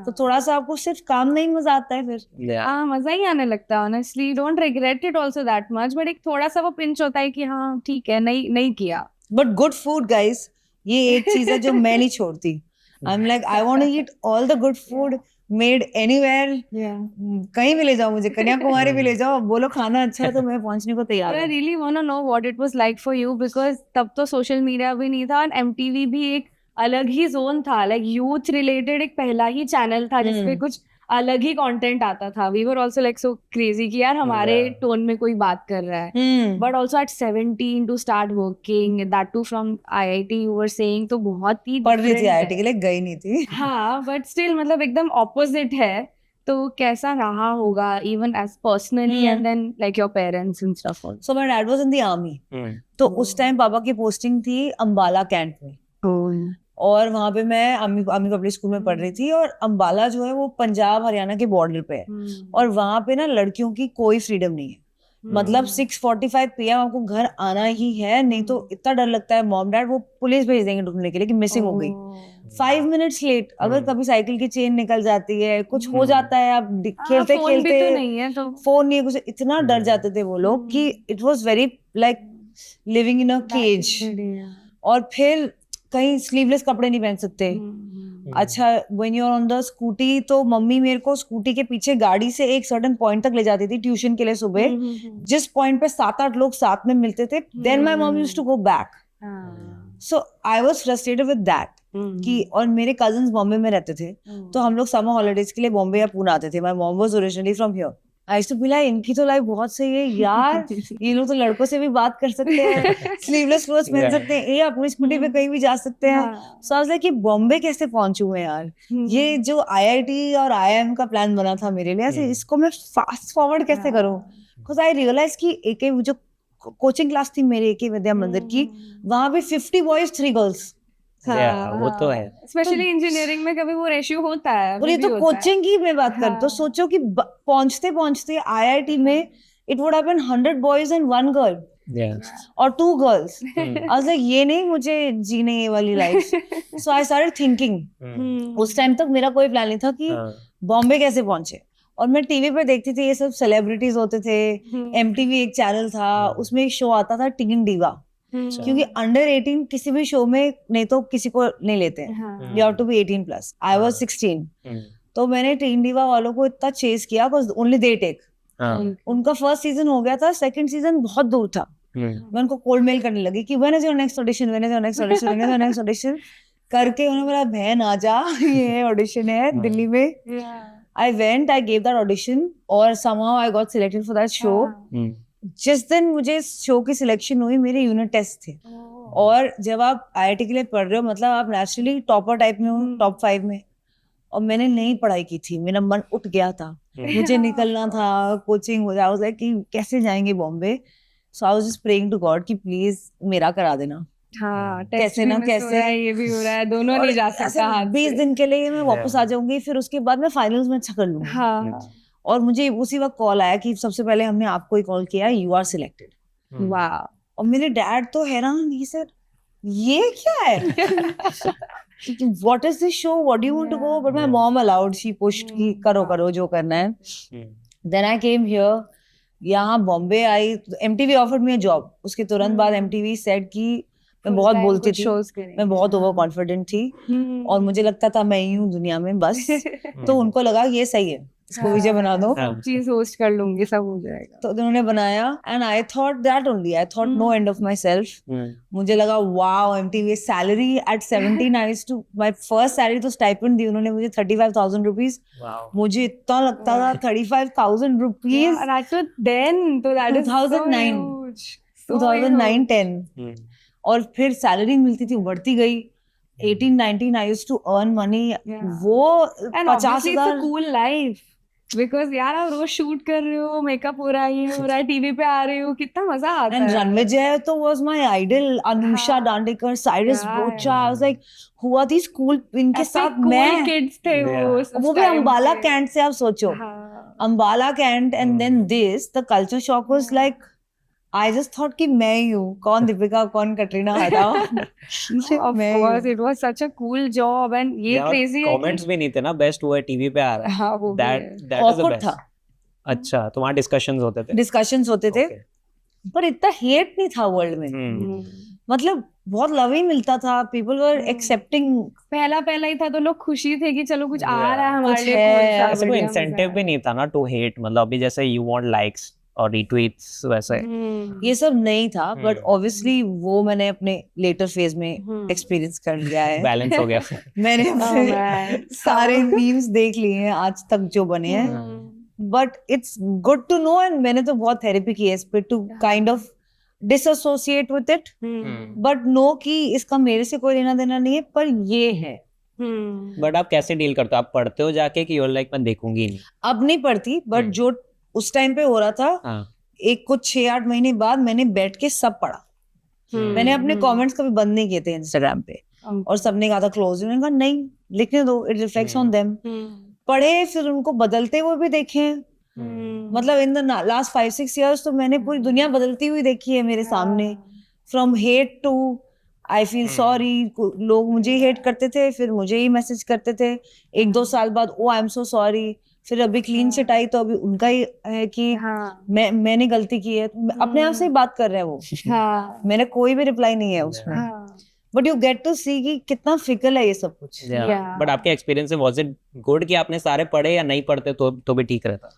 तो थोड़ा सा आपको सिर्फ काम नहीं मजा आता है फिर. हाँ, मजा ही आने लगता है honestly. Don't regret it also that much, but एक थोड़ा सा वो पिंच होता है कि हाँ ठीक है, नहीं किया. बट गुड फूड गाइस, ये एक चीज है जो मैं नहीं छोड़ती. I am like I want to eat all the good food made anywhere. कहीं भी ले जाओ मुझे, कन्याकुमारी भी ले जाओ, बोलो खाना अच्छा है तो मैं पहुंचने को तैयार हूँ. I really want to know what it was like for you, because तब तो सोशल मीडिया भी नहीं था और MTV भी एक अलग ही जोन था, लाइक यूथ रिलेटेड एक पहला ही चैनल था जिसपे कुछ अलग ही कंटेंट आता था. We were also like so crazy कि यार हमारे टोन में कोई बात कर रहा है. But also at 17 to start working, that too from IIT you were saying, तो बहुत ही पढ़ रही थी, IIT के लिए गई नहीं थी. हाँ, बट स्टिल मतलब एकदम ऑपोजिट है. तो कैसा रहा होगा even as personally and then like your parents and stuff also. So my dad was in the army, तो उस टाइम पापा की पोस्टिंग थी अंबाला कैंट में, और वहां पे मैं आर्मी पब्लिक स्कूल में पढ़ रही थी. और अंबाला जो है वो पंजाब हरियाणा के बॉर्डर पे है, और वहां पे ना लड़कियों की कोई फ्रीडम नहीं है. मतलब 6:45 PM आपको घर आना ही है, नहीं तो इतना डर लगता है मॉम डैड वो पुलिस भेज देंगे ढूंढने के लिए कि मिसिंग हो गई। 5 मिनट्स लेट, अगर कभी साइकिल की चेन निकल जाती है, कुछ हो जाता है, आप खेलते फोन भी खेलते तो नहीं है तो फोन नहीं है, कुछ इतना डर जाते थे वो लोग कि it was very like living in a cage. और फिर कहीं स्लीवलेस कपड़े नहीं पहन सकते। अच्छा, when you are on the scooty तो मम्मी मेरे को स्कूटी के पीछे गाड़ी से एक सर्टेन पॉइंट तक ले जाती थी ट्यूशन के लिए सुबह, जिस पॉइंट पे 7-8 लोग साथ में मिलते थे, then my mom used to go back. So I was frustrated with that कि, और मेरे कजिन्स बॉम्बे में रहते थे, तो हम लोग समर हॉलिडेज के लिए बॉम्बे या पुणे आते थे। My mom was originally from here. I used to be like इनकी तो लाइफ बहुत सही है यार, ये लोग तो लड़कों से भी बात कर सकते हैं, स्लीवलेस क्लोथ्स पहन सकते हैं, ये अपनी स्कूटी पे कहीं भी जा सकते हैं। सो आई वाज लाइक कि बॉम्बे कैसे पहुंचूं मैं यार, ये जो IIT और IIM का प्लान बना था मेरे लिए, ऐसे इसको मैं फास्ट फॉरवर्ड कैसे करूं? बिकॉज आई रियलाइज कि एक जो कोचिंग क्लास थी मेरे AK विद्या मंदिर की, वहां पे 50 बॉयज 3 गर्ल्स। वो तो है। स्पेशली इंजीनियरिंग में कभी वो रेशियो होता है। और ये तो कोचिंग की मैं बात कर, तो सोचो कि पहुंचते पहुंचते IIT में it would have been 100 boys and 1 girl और 2 गर्ल्स। आई वाज लाइक ये नहीं मुझे जीने ये वाली life. So I started thinking. उस टाइम तक मेरा कोई प्लान नहीं था कि बॉम्बे कैसे पहुंचे। और मैं टीवी पे देखती थी, ये सब सेलिब्रिटीज होते थे, MTV एक चैनल था, उसमें एक शो आता था टीन डिवा, क्योंकि अंडर 18 किसी भी शो में नहीं तो किसी को नहीं लेते हैं, you have to be 18+। I was 16। तो मैंने टीन डिवा वालों को इतना चेस किया बिकॉज़ ओनली दे टेक। उनका फर्स्ट सीजन हो गया था, सेकंड सीजन बहुत दूर था। मैं उनको कोल्ड मेल करने लगी कि when is your next audition, when is your next audition, when is your next audition करके उन्होंने बोला बहन आ जा, ये ऑडिशन है दिल्ली में। I went, I gave that audition और somehow I got selected for that show। जिस दिन मुझे शो की सिलेक्शन हुई, मेरे यूनिट टेस्ट थे। और जब आप IIT के लिए पढ़ रहे हो, मतलब आप नेचुरली टॉपर टाइप में हो, टॉप 5 में, और मैंने नहीं पढ़ाई की थी, मेरा मन उठ गया था, मुझे निकलना था, कोचिंग हो जाए, लाइक कि कैसे जाएंगे Bombay. So I was just praying to God कि प्लीज मेरा करा देना। हाँ, कैसे ना कैसे ये भी हो रहा है, दोनों नहीं जा सकता। 20 दिन के लिए मैं वापस आ जाऊंगी, फिर उसके बाद मैं फाइनल्स में अच्छा कर लूंगी। हाँ। और मुझे उसी वक्त कॉल आया कि सबसे पहले हमने आपको ही कॉल किया, यू आर सिलेक्टेड। वाह। और मेरे डैड तो हैरान, ही सर ये क्या है, what is this show, what do you want to go, but my mom allowed, she pushed कि करो करो जो करना है। देन आई केम हियर, यहाँ बॉम्बे आई, MTV offered me a job. उसके तुरंत बाद MTV सेड कि मैं बहुत बोलती थी, मैं बहुत ओवर कॉन्फिडेंट थी, और मुझे लगता था मैं ही हूँ दुनिया में बस। तो उनको लगा ये सही है, इसको विजय बना दो, चीज होस्ट कर लूंगी, सब हो जाएगा। तो उन्होंने बनाया। And I thought that only, I thought no end of myself. मुझे लगा wow, MTV salary at 17 I used to, my first salary तो स्टाइपेंड दी उन्होंने मुझे 35,000 रुपीज। मुझे इतना लगता था 35,000 रुपीज, 2009-10। और फिर सैलरी मिलती थी, बढ़ती गई, 18-19 I used to earn money. वो 50,000 कूल लाइफ, बिकॉज यार आप रोज शूट कर रहे हो, मेकअप हो रहा है, ये हो रहा है, टीवी पे आ रहे हो, कितना मजा आता है। एंड रणविजय तो was my idol, Anusha Dandekar, Cyrus Broacha, I was like who are these cool, इनके साथ मैं किड्स थे वो भी अंबाला कैंट से, आप सोचो Ambala Cantt. And then this, the culture shock was like, I just thought कि मैं ही हूँ, कौन दीपिका कौन कटरीना हटाओ। Of course, it was such a cool job and ये crazy है। कमेंट्स भी नहीं थे ना, बेस्ट हुआ टीवी पे आ रहा है। हाँ, वो that is the best था। अच्छा, तो वहाँ डिस्कशंस होते थे, पर इतना हेट नहीं था वर्ल्ड में। मतलब बहुत लव ही मिलता था, पीपल वर एक्सेप्टिंग। पहला ही था तो लोग खुशी थे कि चलो कुछ आ रहा है हमारे लिए, ऐसा कोई इंसेंटिव भी नहीं था ना टू हेट, मतलब अभी जैसे यू वांट लाइक्स और रीट्वीट्स वैसे ये सब नहीं था। बट ऑब्वियसली वो मैंने अपने लेटर फेज में एक्सपीरियंस कर लिया है, बैलेंस हो गया। मैंने अपने सारे मीम्स देख लिए हैं आज तक जो बने हैं। But it's good to know, एंड मैंने तो बहुत थेरेपी की है इस पे, to kind of dissociate with it, but know कि इसका मेरे से कोई लेना देना नहीं है, पर ये है। बट आप कैसे डील करते हो? आप पढ़ते हो जाके कि यूर लाइक मैं देखूंगी नहीं? अब नहीं पढ़ती, बट जो उस टाइम पे हो रहा था, एक कुछ 6-8 महीने बाद मैंने बैठ के सब पढ़ा। मैंने अपने कमेंट्स कभी बंद नहीं किए थे इंस्टाग्राम पे, और सबने कहा था क्लोज, मैंने कहा नहीं, लिखने दो, इट रिफ्लेक्ट्स ऑन देम। पढ़े, फिर उनको बदलते हुए भी देखे, मतलब इन द लास्ट 5-6 years तो मैंने पूरी दुनिया बदलती हुई देखी है मेरे सामने. From hate to I feel sorry. लोग मुझे हेट करते थे, फिर मुझे ही मैसेज करते थे. 1-2 साल बाद ओ आई एम सो सॉरी. फिर अभी क्लीन चिट आई तो अभी उनका ही है कि मैंने गलती की है. अपने आप से ही बात कर रहे हैं वो. मैंने कोई भी रिप्लाई नहीं है उसमें. बट यू गेट टू सी कि कितना फिकल है ये सब कुछ. बट आपके एक्सपीरियंस में वाज इट गुड कि आपने सारे पढ़े या नहीं पढ़ते तो भी ठीक रहता?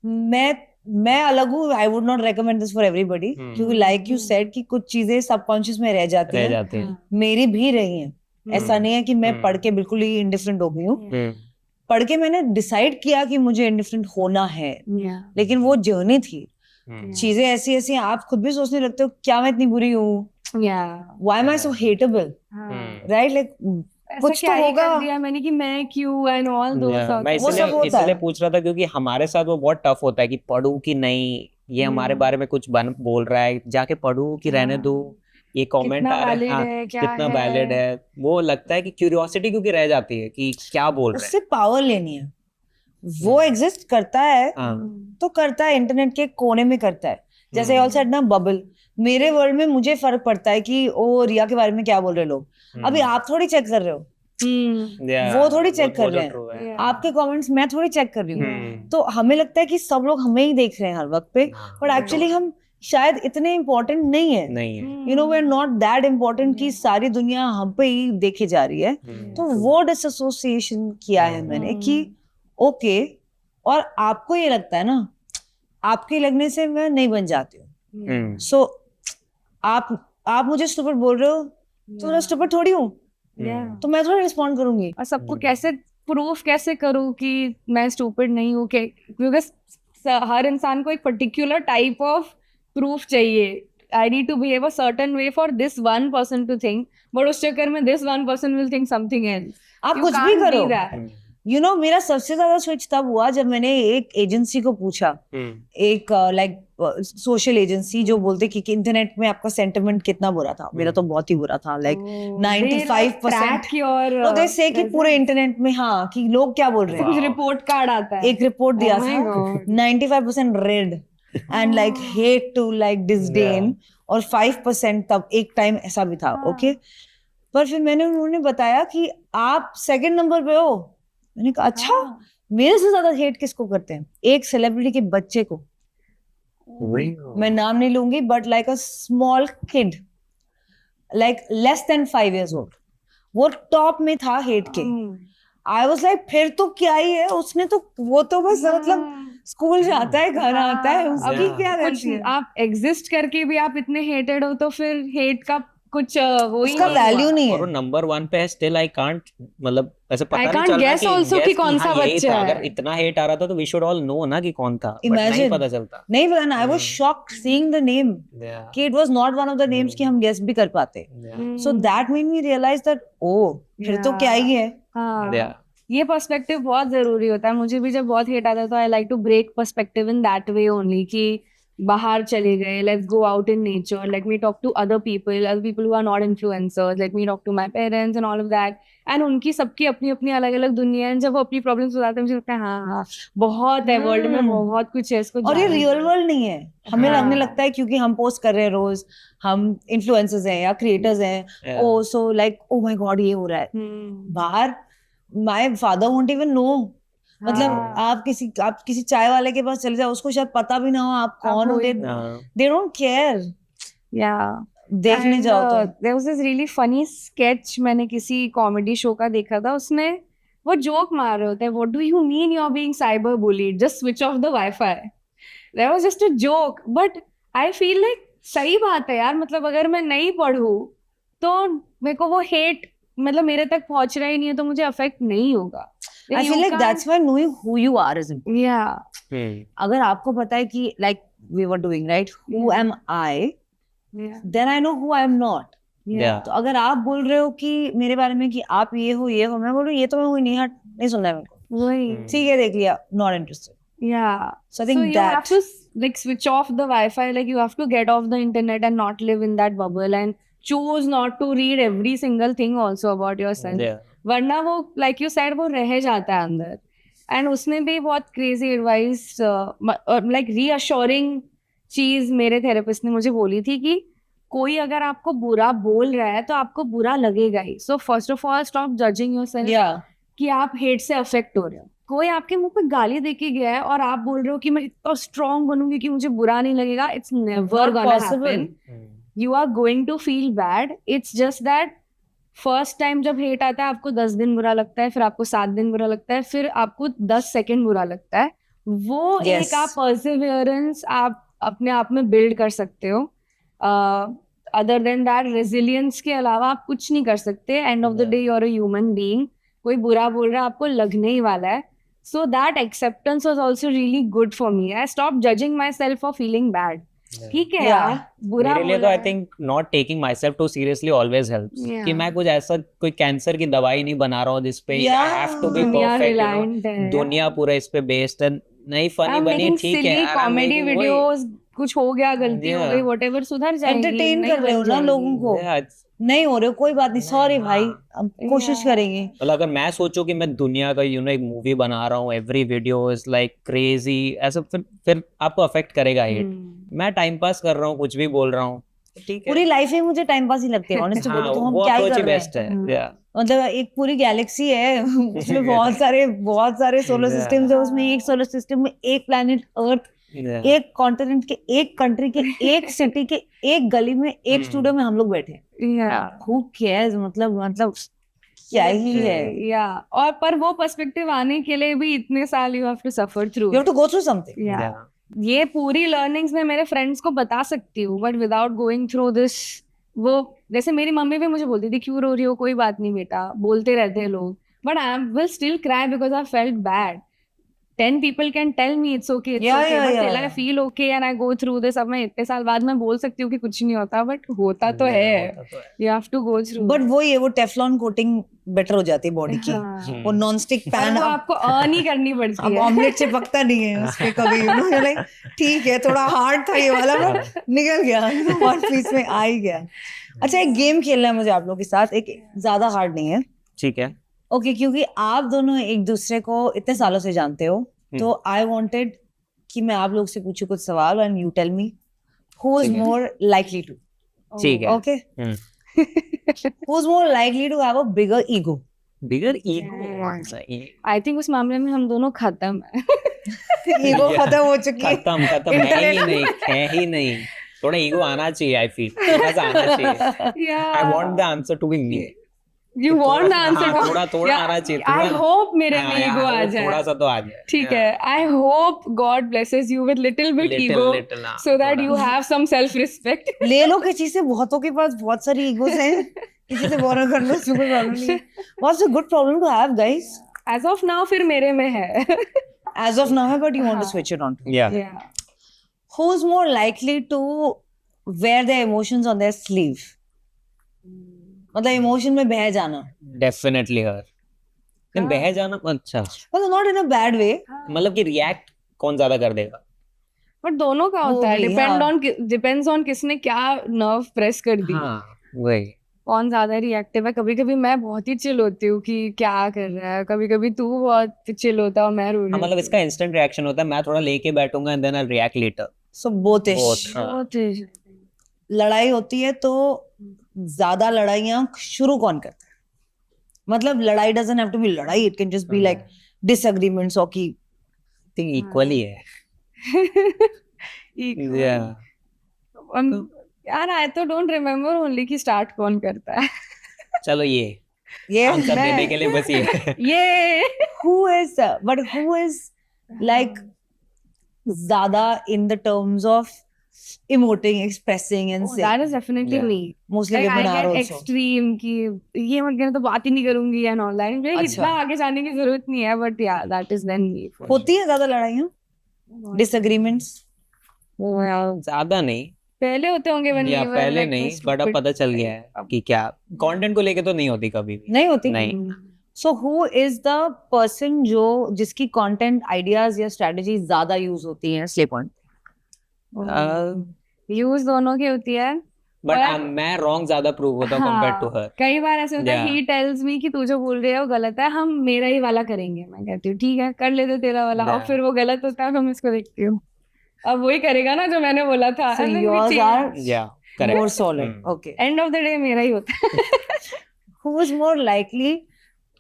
मैं अलग हूँ. I would not recommend this for everybody, क्योंकि लाइक यू सेड कि कुछ चीजें सबकॉन्शियस में रह जाती हैं. मेरी भी रही हैं. ऐसा नहीं है कि मैं पढ़ के बिल्कुल ही इंडिफरेंट हो गई हूँ. पढ़ के मैंने डिसाइड किया कि मुझे इंडिफरेंट होना है, लेकिन वो जर्नी थी. चीजें ऐसी ऐसी आप खुद भी सोचने लगते हो क्या मैं इतनी बुरी हूँ. Why am I so hateable, right? Like कुछ तो होगा. मैंने कि मैं क्यों एंड ऑल दोस. मैं इसलिए पूछ रहा था क्योंकि हमारे साथ वो बहुत टफ होता है कि पढ़ूं कि नहीं, ये हमारे बारे में कुछ बोल रहा है, जाके पढ़ूं कि रहने दूं, ये कमेंट आ रहा है कितना वैलिड है. वो लगता है कि क्यूरियोसिटी क्योंकि रह जाती है कि क्या बोल रहे हैं. उससे पावर लेनी है. वो एग्जिस्ट करता है तो करता है, इंटरनेट के कोने में करता है. जैसे ऑल सेड ना बबल, मेरे वर्ल्ड में मुझे फर्क पड़ता है कि ओ रिया के बारे में क्या बोल रहे लोग. अभी आप थोड़ी चेक कर रहे हो, वो थोड़ी चेक कर रहे हैं. आपके कमेंट्स मैं थोड़ी चेक कर रही हूँ. तो हमें लगता है कि सब लोग हमें ही देख रहे हैं हर वक्त पे, बट एक्चुअली हम शायद इतने इम्पोर्टेंट नहीं है. You know we are not that important कि सारी दुनिया हम पे ही देखी जा रही है. तो वो डिसएसोसिएशन किया है मैंने कि ओके. और आपको ये लगता है ना, आपके लगने से मैं नहीं बन जाती हूँ. सो आप मुझे स्टूपिड बोल रहे हो तो मैं स्टूपिड थोड़ी हूँ. तो मैं थोड़ा रिस्पॉन्ड करूंगी. और सबको कैसे प्रूफ कैसे करूँ कि मैं स्टूपिड नहीं हूँ, क्योंकि हर इंसान को एक पर्टिकुलर टाइप ऑफ प्रूफ चाहिए. I need to behave a certain way for this one person to think, but उस चक्कर में this one person will think something else. आप कुछ भी करो. You know, मेरा सबसे ज्यादा स्विच तब हुआ जब मैंने एक एजेंसी को पूछा, एक लाइक सोशल एजेंसी जो बोलते कि इंटरनेट में आपका सेंटिमेंट कितना बुरा था. मेरा तो बहुत ही बुरा था. लाइक 95% तो दे से कि पूरे इंटरनेट में हाँ कि लोग क्या बोल रहे हैं. रिपोर्ट कार्ड आता है. एक रिपोर्ट दिया था 95% red and like hate to like disdain, और 5% तब एक टाइम ऐसा भी था. ओके. पर फिर उन्होंने बताया कि आप सेकंड नंबर पे हो. मैंने कहा अच्छा, मेरे से ज्यादा हेट किसको करते हैं? एक सेलिब्रिटी के बच्चे को. मैं नाम नहीं लूंगी, but like a small kid, like less than 5 years old, वो टॉप में था हेट के. आई वाज लाइक फिर तो क्या ही है उसने तो, वो तो बस मतलब स्कूल जाता है, घर आता है, उसकी क्या गलती है? आप एग्जिस्ट करके भी आप इतने हेटेड हो तो फिर हेट का कुछ वो ही उसका वैल्यू नहीं है. और नंबर 1 पे है स्टिल. आई कांट, मतलब ऐसे पता नहीं चल रहा कि कौन सा बच्चा है. अगर इतना हेट आ रहा था तो वी शुड ऑल नो ना कि कौन था. नहीं पता चलता. नहीं पता ना. I was shocked seeing the name कि it was not one of the names कि हम गेस भी कर पाते. So that made me realize that oh फिर तो क्या ही है. ये पर्सपेक्टिव बहुत जरूरी होता है. मुझे भी जब बहुत हेट आता है तो I like to break perspective in that way only कि बाहर चले गए, let's go out in nature, let me talk to other people who are not influencers, let me talk to my parents and all of that. And उनकी सबकी अपनी अपनी अलग अलग दुनिया है. जब वो अपनी प्रॉब्लम्स बताते हैं मुझे लगता है हाँ बहुत है वर्ल्ड में, बहुत कुछ है इसको. और ये रियल वर्ल्ड नहीं है. हमें लगने लगता है क्योंकि हम पोस्ट कर रहे हैं रोज, हम इन्फ्लुएंसर्स हैं या क्रिएटर्स हैं, oh so like oh my God ये हो रहा है. बाहर my father won't even know. मतलब आप किसी चाय वाले के पास चले जाओ, उसको शायद पता भी ना हो आप कौन हो. They don't care. देखने जाओ तो there was this really funny sketch मैंने किसी कॉमेडी शो का देखा था. उसमें वो जोक मार रहे होते हैं, what do you mean you are being cyber bullied, just switch off the WiFi. That was just a joke, but I feel like सही बात है यार. मतलब अगर मैं नहीं पढ़ूं तो मेरे को वो हेट मतलब मेरे तक पहुंच रहा ही नहीं है तो मुझे अफेक्ट नहीं होगा. I feel like that's why knowing who you are is important. Yeah. अगर आपको पता है कि like we were doing right, who am I? Then I know who I am not. तो अगर आप बोल रहे हो कि मेरे बारे में कि आप ये हो, मैं बोल रही हूँ ये तो मैं हुई नहीं सुनना है मेरे को. वही ठीक है, देख लिया, not interested. Yeah. So I think you have to like switch off the Wi-Fi, like you have to get off the internet and not live in that bubble and choose not to read every single thing also about yourself. वरना वो like you said वो रह जाता है अंदर. And उसने भी बहुत क्रेजी एडवाइस लाइक रीअश्योरिंग चीज मेरे थेरेपिस्ट ने मुझे बोली थी कि कोई अगर आपको बुरा बोल रहा है तो आपको बुरा लगेगा ही. So first of all stop judging yourself Yeah. कि आप हेट से अफेक्ट हो रहे हो. कोई आपके मुंह पे गाली दे के गया है और आप बोल रहे हो कि मैं इतना स्ट्रांग बनूंगी कि मुझे बुरा नहीं लगेगा. It's never Not gonna possible. Happen. You are going to feel bad. It's just that first time जब हेट आता है आपको 10 दिन बुरा लगता है, फिर आपको 7 दिन बुरा लगता है, फिर आपको 10 सेकंड बुरा लगता है. वो Yes. एक आप परसिवियरेंस आप अपने आप में बिल्ड कर सकते हो. अदर देन दैट रेजिलियंस के अलावा आप कुछ नहीं कर सकते. End of the day you are a human being. कोई बुरा बोल रहा है आपको लगने ही वाला है. So that acceptance was also really good for me. I stop judging my self for feeling bad. ठीक है Yeah. यार, बुरा मेरे लिए तो बोला आई है. Think not taking myself too seriously always helps. Yeah. कि मैं कुछ ऐसा कोई कैंसर की दवाई नहीं बना रहा हूँ जिसपे आई Yeah. हैव टू बी दुनिया परफेक्ट. reliant है. दुनिया पूरा इस पे बेस्ड है. नहीं फनी I'm बनी making ठीक है silly यार. I'm comedy making वही- videos, कुछ हो गया, गलती हो Yeah. गई, whatever, सुधर जाएगी. Entertain नहीं कर रहे हो बन ना जाएगी. लोगों को. Yeah, it's- नहीं हो रहे हो, कोई बात नहीं. सॉरी भाई, हम कोशिश Yeah. करेंगे. मतलब अगर मैं सोचूं कि मैं दुनिया का एक मूवी बना रहा हूँ, every video is like crazy, ऐसा फिर आपको अफेक्ट करेगा हेट. मैं टाइम पास कर रहा हूँ, कुछ भी बोल रहा हूँ, ठीक है. पूरी लाइफ में मुझे टाइम पास ही लगती है. ऑनेस्ट हाँ, बोलो तो हम वो क्या ही अप्रोच कर ही रहे बेस्ट हैं. है. Yeah. मतलब एक पूरी गैलेक्सी है, उसमें बहुत सारे सोलर Yeah. सिस्टम्स है. उसमें एक सोलर सिस्टम में एक प्लेनेट अर्थ, Yeah. एक कॉन्टिनेंट के, एक कंट्री के, एक सिटी के, एक गली में, एक स्टूडियो में हम लोग बैठे हैं. Yeah. Who cares? मतलब क्या ही है. Yeah. और पर वो पर्सपेक्टिव आने के लिए भी इतने साल you have to suffer through. You have to go through something. Yeah. Yeah. ये पूरी लर्निंग्स मैं मेरे फ्रेंड्स को बता सकती हूँ, but without going through this. वो जैसे मेरी मम्मी भी मुझे बोलती थी क्यों रो रही हो, कोई बात नहीं बेटा, बोलते रहते हैं लोग, but I will still cry because I felt bad. 10 people can tell me it's okay, Yeah, but yeah. till I feel okay and I go through this. अब मैं इतने साल बाद मैं बोल सकती हूँ कि कुछ नहीं होता, बट होता तो है. होता तो है. You have to go through. But वो ये वो टेफ्लॉन कोटिंग बेटर हो जाती है बॉडी की. हाँ. वो नॉन स्टिक पर पैन वो आपको अर्न ही करनी पड़ती अब है. ऑमलेट चिपकता नहीं है उस पे कभी. लाइक ठीक है, थोड़ा हार्ड था ये वाला, बट निकल गया. वन पीस में आ ही गया. अच्छा, एक गेम खेलना है मुझे आप लोगों के साथ. एक ज्यादा हार्ड नहीं है. ठीक है. ओके, क्योंकि आप दोनों एक दूसरे को इतने सालों से जानते हो, तो आई वांटेड कि मैं आप लोग से पूछूं कुछ सवाल and you tell me who is more likely to. ठीक है. Okay, who is more likely to have a bigger ego. Bigger Yeah. Ego. I think उस मामले में हम दोनों खत्म है. ईगो खत्म हो चुकी है. खत्म है ही नहीं. थोड़ा ईगो आना चाहिए. आई फील थोड़ा सा आना चाहिए. I want the answer to be me. You want the answer? थोड़ा आना चाहिए. I hope मेरे हाँ, में ईगो आ थोड़ा जाए. सा तो आ जाए. ठीक है. I hope God blesses you with little bit ego, हाँ, so that थोड़ा. you have some self respect. ले लो किसी से. बहुतों के पास बहुत सारी ईगोस हैं. किसी से बोरो कर लो, उसमें कोई प्रॉब्लम नहीं है. What's a good problem to have, guys? As of now फिर मेरे में है. As of now, but you want to switch it on. Yeah. Yeah. Who's more likely to wear their emotions on their sleeve? मतलब emotion में बह जाना. Definitely हर. लेकिन बह जाना अच्छा. मतलब not in a bad way. मतलब कि रिएक्ट कौन ज्यादा कर देगा. But दोनों का वो होता है. भी, हाँ. Depends on किसने क्या nerve press कर दी. हाँ वही. कौन ज्यादा रिएक्टिव है. कभी कभी मैं बहुत ही चिल होती हूँ कि क्या कर रहा है. कभी कभी तू बहुत चिल होता है और मैं रो रही मतलब इसका इंस्टेंट रिएक्शन होता है. मैं थोड़ा लेके बैठूंगा and then I react later. So both ish. Both, हाँ. बहुत ही. लड़ाई होती है तो ज्यादा लड़ाइयाँ शुरू कौन करता है? मतलब लड़ाई doesn't have to be लड़ाई. It can just be like disagreements or कि थिंक इक्वली है. Equal. Yeah. यार I तो don't remember only कि start कौन करता है. चलो ये ये आंसर मैं- देने के लिए बस ये. ये who is like ज्यादा in the terms of emoting, expressing and saying. that is definitely Yeah. me. Mostly Like, women I are get also. extreme कि ये मत करना तो बात ही नहीं करूंगी and all that. मुझे अच्छा. इतना आगे जाने की जरूरत नहीं है, but yeah, that is then me. होती है ज्यादा लड़ाइयाँ, disagreements. ज्यादा नहीं. पहले होते होंगे when या we were पहले like नहीं, so बट अब stupid. पता चल गया है कि क्या कंटेंट को लेके तो नहीं होती कभी भी. नहीं होती. नहीं. So who is the person जिसकी content ideas या strategies ज्यादा use होती हैं Slay Point? Use दोनों की होती है. बट मैं रॉन्ग ज्यादा प्रूव होता हूँ कंपेयर टू हर. कई बार ऐसे होता है Yeah. ही टेल्स मी कि तू जो बोल रही है वो गलत है, हम मेरा ही वाला करेंगे. मैं कहती हूँ ठीक है कर लेते तेरा वाला, और Yeah. फिर वो गलत होता है तो मैं इसको देखती हूँ अब वही करेगा ना जो मैंने बोला था. So yours are Yeah, correct. more solid. Okay. And of the day मेरा ही होता है. Who is more likely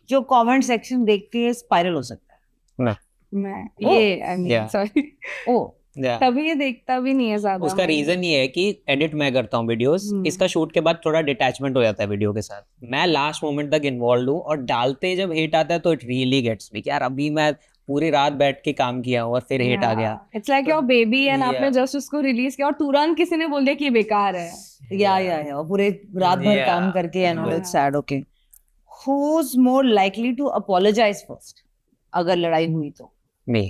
जो कमेंट सेक्शन देखती है स्पाइरल हो सकता है? No. मैं Oh. ये Yeah. Sorry Oh. Yeah. तभी ये देखता भी नहीं है ज्यादा. उसका रीजन ये है कि एडिट मैं करता हूँ वीडियोस. इसका शूट के बाद थोड़ा डिटैचमेंट हो जाता है वीडियो के साथ. मैं लास्ट मोमेंट तक इन्वॉल्व हूँ और डालते जब हेट आता है तो इट रियली गेट्स मी. यार अभी मैं पूरी रात बैठ के काम किया और फिर हेट आ गया. It's like your baby and Yeah. आपने जस्ट उसको रिलीज किया और तुरंत किसी ने बोल दिया कि ये बेकार है. या पूरे रात भर Yeah. काम करके and all Yeah. It's sad. Okay. Who's more likely to apologize first? अगर लड़ाई हुई तो Me.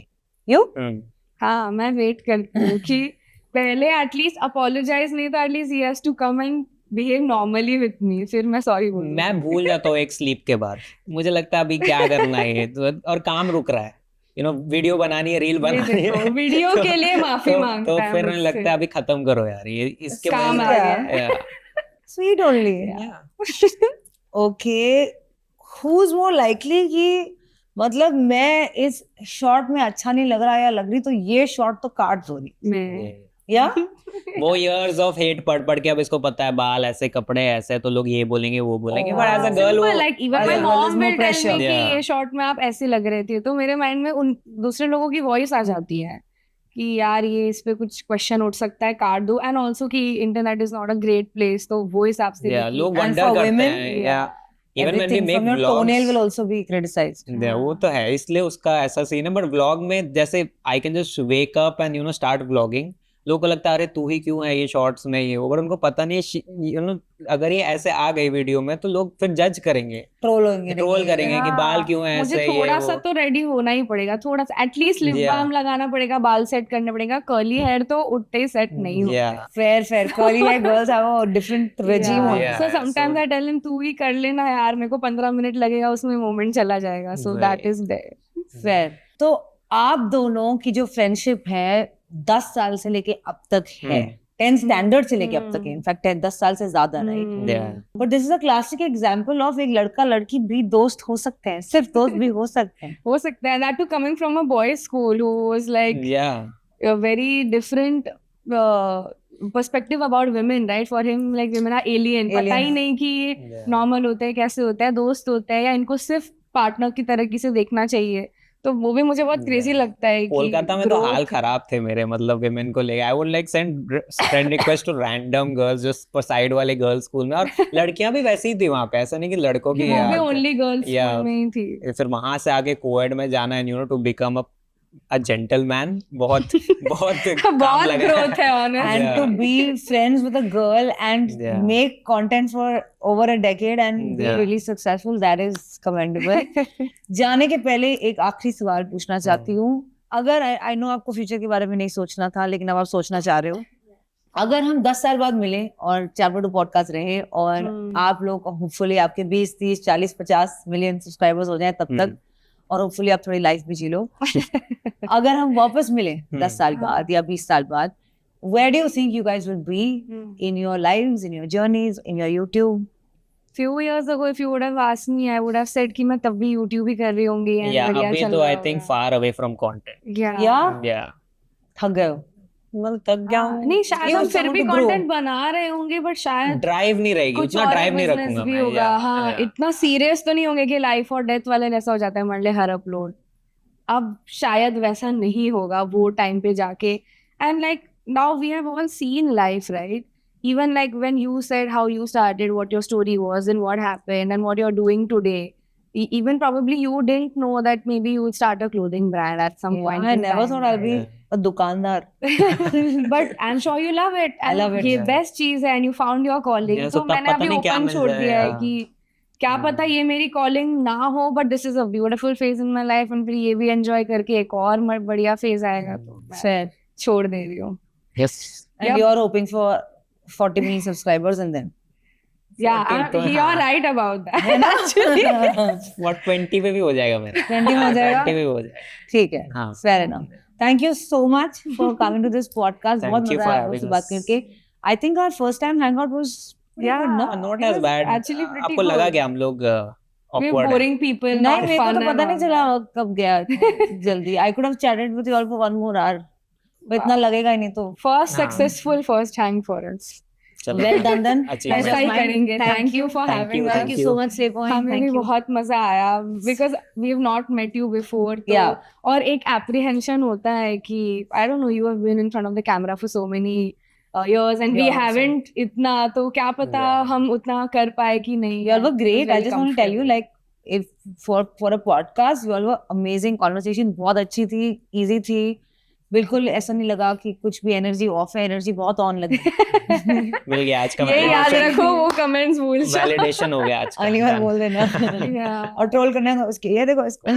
You? हाँ मैं वेट करती हूँ कि पहले एटलीस्ट अपोलोजाइज नहीं तो at least he has to come and behave normally with me, फिर मैं सॉरी बोलूँ. मैं भूल जाता हूँ एक स्लीप के बाद. मुझे लगता है अभी क्या करना है तो, और काम रुक रहा है. वीडियो बनानी है, रील बनानी है. वीडियो के लिए माफी मांगता तो है फिर मुझसे. लगता है अभी खत्म करो यार ये इसके काम बाद. आ गया. Yeah. Sweet only. Okay. Who's more likely कि मतलब मैं इस शॉट में अच्छा नहीं लग रहा या लग रही तो ये शॉट तो काट दो रही. मैं या वो years of hate पढ़ के अब इसको पता है बाल ऐसे कपड़े ऐसे तो लोग ये बोलेंगे वो बोलेंगे. बट एज अ गर्ल वो like even as my a girl is mom more will tell pressure. Me कि Yeah. ये शॉट में आप ऐसे लग रहे थे, तो मेरे माइंड में उन दूसरे लोगों की वॉइस आ जाती है कि यार ये इस पे कुछ क्वेश्चन उठ सकता है, काट दो. एंड आल्सो कि internet is not a great place, तो वो हिसाब से yeah, लोग And वंडर for करते women, हैं. Yeah. Even when we everything make from your toenail will vlogs. also be criticized. Yeah, वो तो है इसलिए उसका ऐसा सीन है. बट व्लॉग में जैसे I can just wake up and start vlogging. लोगों को लगता है अरे तू ही क्यों है ये शॉर्ट्स में ये वो. बट उनको पता नहीं है अगर ये ऐसे आ गई वीडियो में तो लोग फिर जज करेंगे, ट्रोल होंगे. ट्रोल करेंगे कि हाँ, बाल क्यों है मुझे ऐसे थोड़ा ये सा वो. तो रेडी होना ही पड़ेगा, थोड़ा सा एटलीस्ट लिप Yeah. बाम लगाना पड़ेगा, बाल सेट करना पड़ेगा. कर्ली हेयर तो उठते ही सेट नहीं होते. Yeah. Fair. Curly hair girls have a different regime on Yeah. So sometimes I tell him तू ही कर लेना यार, मेरे को 15 मिनट लगेगा, उसमें मोमेंट चला जाएगा. So that is there. Fair. तो आप दोनों की जो फ्रेंडशिप है 10 साल से लेके अब तक है, 10 स्टैंडर्ड से लेके अब तक है, इनफैक्ट 10 साल से ज्यादा, right? Yeah. But this is a classic example of एक लड़का लड़की भी दोस्त हो सकते हैं, सिर्फ दोस्त भी हो सकते हैं. हो सकता है. That too coming from a boys' school who was like Yeah. a very different perspective about women, right? For him, like women are alien. पता ही नहीं कि ये Yeah. नॉर्मल होते हैं, कैसे होता है, दोस्त होते हैं, या इनको सिर्फ पार्टनर की तरह से देखना चाहिए. तो वो भी मुझे बहुत क्रेजी लगता है कि कोलकाता में तो growth- हाल खराब थे मेरे, मतलब विमेन को लेके. I would like send friend request to random girls जो साइड वाले गर्ल्स स्कूल में, और लड़कियां भी वैसी ही थी वहां पे. ऐसा नहीं कि लड़कों की वो भी यार. Only girls Yeah. में ही थी. फिर वहां से आगे कोएड में जाना है टू बिकम अ जेंटलमैन. बहुत काम बहुत लगा. ग्रोथ है honest. And Yeah. to be friends with a girl and Yeah. make content for over a decade and be Yeah. really successful, that is commendable. जाने के पहले एक आखिरी सवाल पूछना चाहती हूँ. अगर आई नो आपको फ्यूचर के बारे में नहीं सोचना था, लेकिन अब आप सोचना चाह रहे हो, अगर हम 10 साल बाद मिले और चारपटू पॉडकास्ट रहे और आप लोग होपफुली आपके 20, 30, 40, 50 मिलियन सब्सक्राइबर्स हो जाए तब तक, और होपफुली आप थोड़ी लाइफ भी जी लो, अगर हम वापस मिले 10 साल बाद या 20 साल बाद, where do you think you guys will be in your lives, in your journeys, in your YouTube? Few years ago, if you would have asked me, I would have said कि मैं तब भी YouTube ही कर रही होंगी. and Yeah, बढ़िया अभी चल तो रहा आई होगा. Think far away from content. Yeah. या Yeah. थक गए हो? मतलब तक क्या हूँ. नहीं शायद You हम फिर want भी to grow. कंटेंट बना रहे होंगे, बट शायद ड्राइव नहीं रहेगी, कुछ उतना और ड्राइव नहीं business रखूंगा भी मैं. होगा. Yeah, हाँ yeah. इतना सीरियस तो नहीं होंगे कि लाइफ और डेथ वाले जैसा हो जाता है मान ले हर अपलोड. अब शायद वैसा नहीं होगा वो टाइम पे जाके. And like now we have all seen life, right? Even like when you said how you started, what your story was and what happened and what you're doing today, even probably you didn't know that maybe you would start a clothing brand at some point. I in never time. thought I'll be a दुकानदार. But I'm sure you love it. I love it, ये yeah. best चीज है and you found your calling. Yeah, तो so तब मैंने पता अभी नहीं क्या open मिल छोड़ दिया है जाएगा. कि क्या पता ये मेरी calling ना हो, but this is a beautiful phase in my life and फिर ये भी enjoy करके एक और बढ़िया phase आएगा तो मैं Fair. छोड़ दे रही हूँ. Yes. And Yep. you're hoping for 40 million subscribers and then. Yeah, 40 तो you're हाँ. right about that. Actually. What 20 पे भी हो जाएगा मेरा. 20 में हो जाएगा? 20 पे भी हो जाएगा. ठीक है. हाँ. Fair enough. Thank you so much for coming to this podcast. Thank बहुत you मजा for आया having आपसे बात us. करके. I think our first time hangout was Yeah. Not it as was bad. actually pretty आपको लगा good. क्या हम लोग We were awkward है? boring people. नहीं not मेरे को fun तो and पता नहीं all. चला कब गया जल्दी. I could have chatted with you all for one more hour. but इतना लगेगा ही नहीं तो. First हाँ. successful first hang for us. चलो. Well done then. Achievement. ऐसा ही Mine. करेंगे. Thank you for Thank having you, us. Thank you so much Sepo. हमें भी बहुत मजा आया because we've not met you before. तो Yeah. और एक apprehension होता है कि I don't know, you have been in front of the camera for so many years and we Yeah, haven't इतना, तो क्या पता Yeah. हम उतना कर पाए कि नहीं. You all were It was great. I very just want to tell you, comfortable. like, if for a podcast, you all were amazing. Conversation बहुत अच्छी थी, easy थी. बिल्कुल ऐसा नहीं लगा कि कुछ भी एनर्जी ऑफ है, एनर्जी बहुत ऑन लगी. मिल गया आज का ये याद रखो, वो comments भूल जाओ. वैलिडेशन हो गया आज का. अगली बार Done. बोल देना. Yeah. और ट्रोल करना है उसके, ये देखो इसको.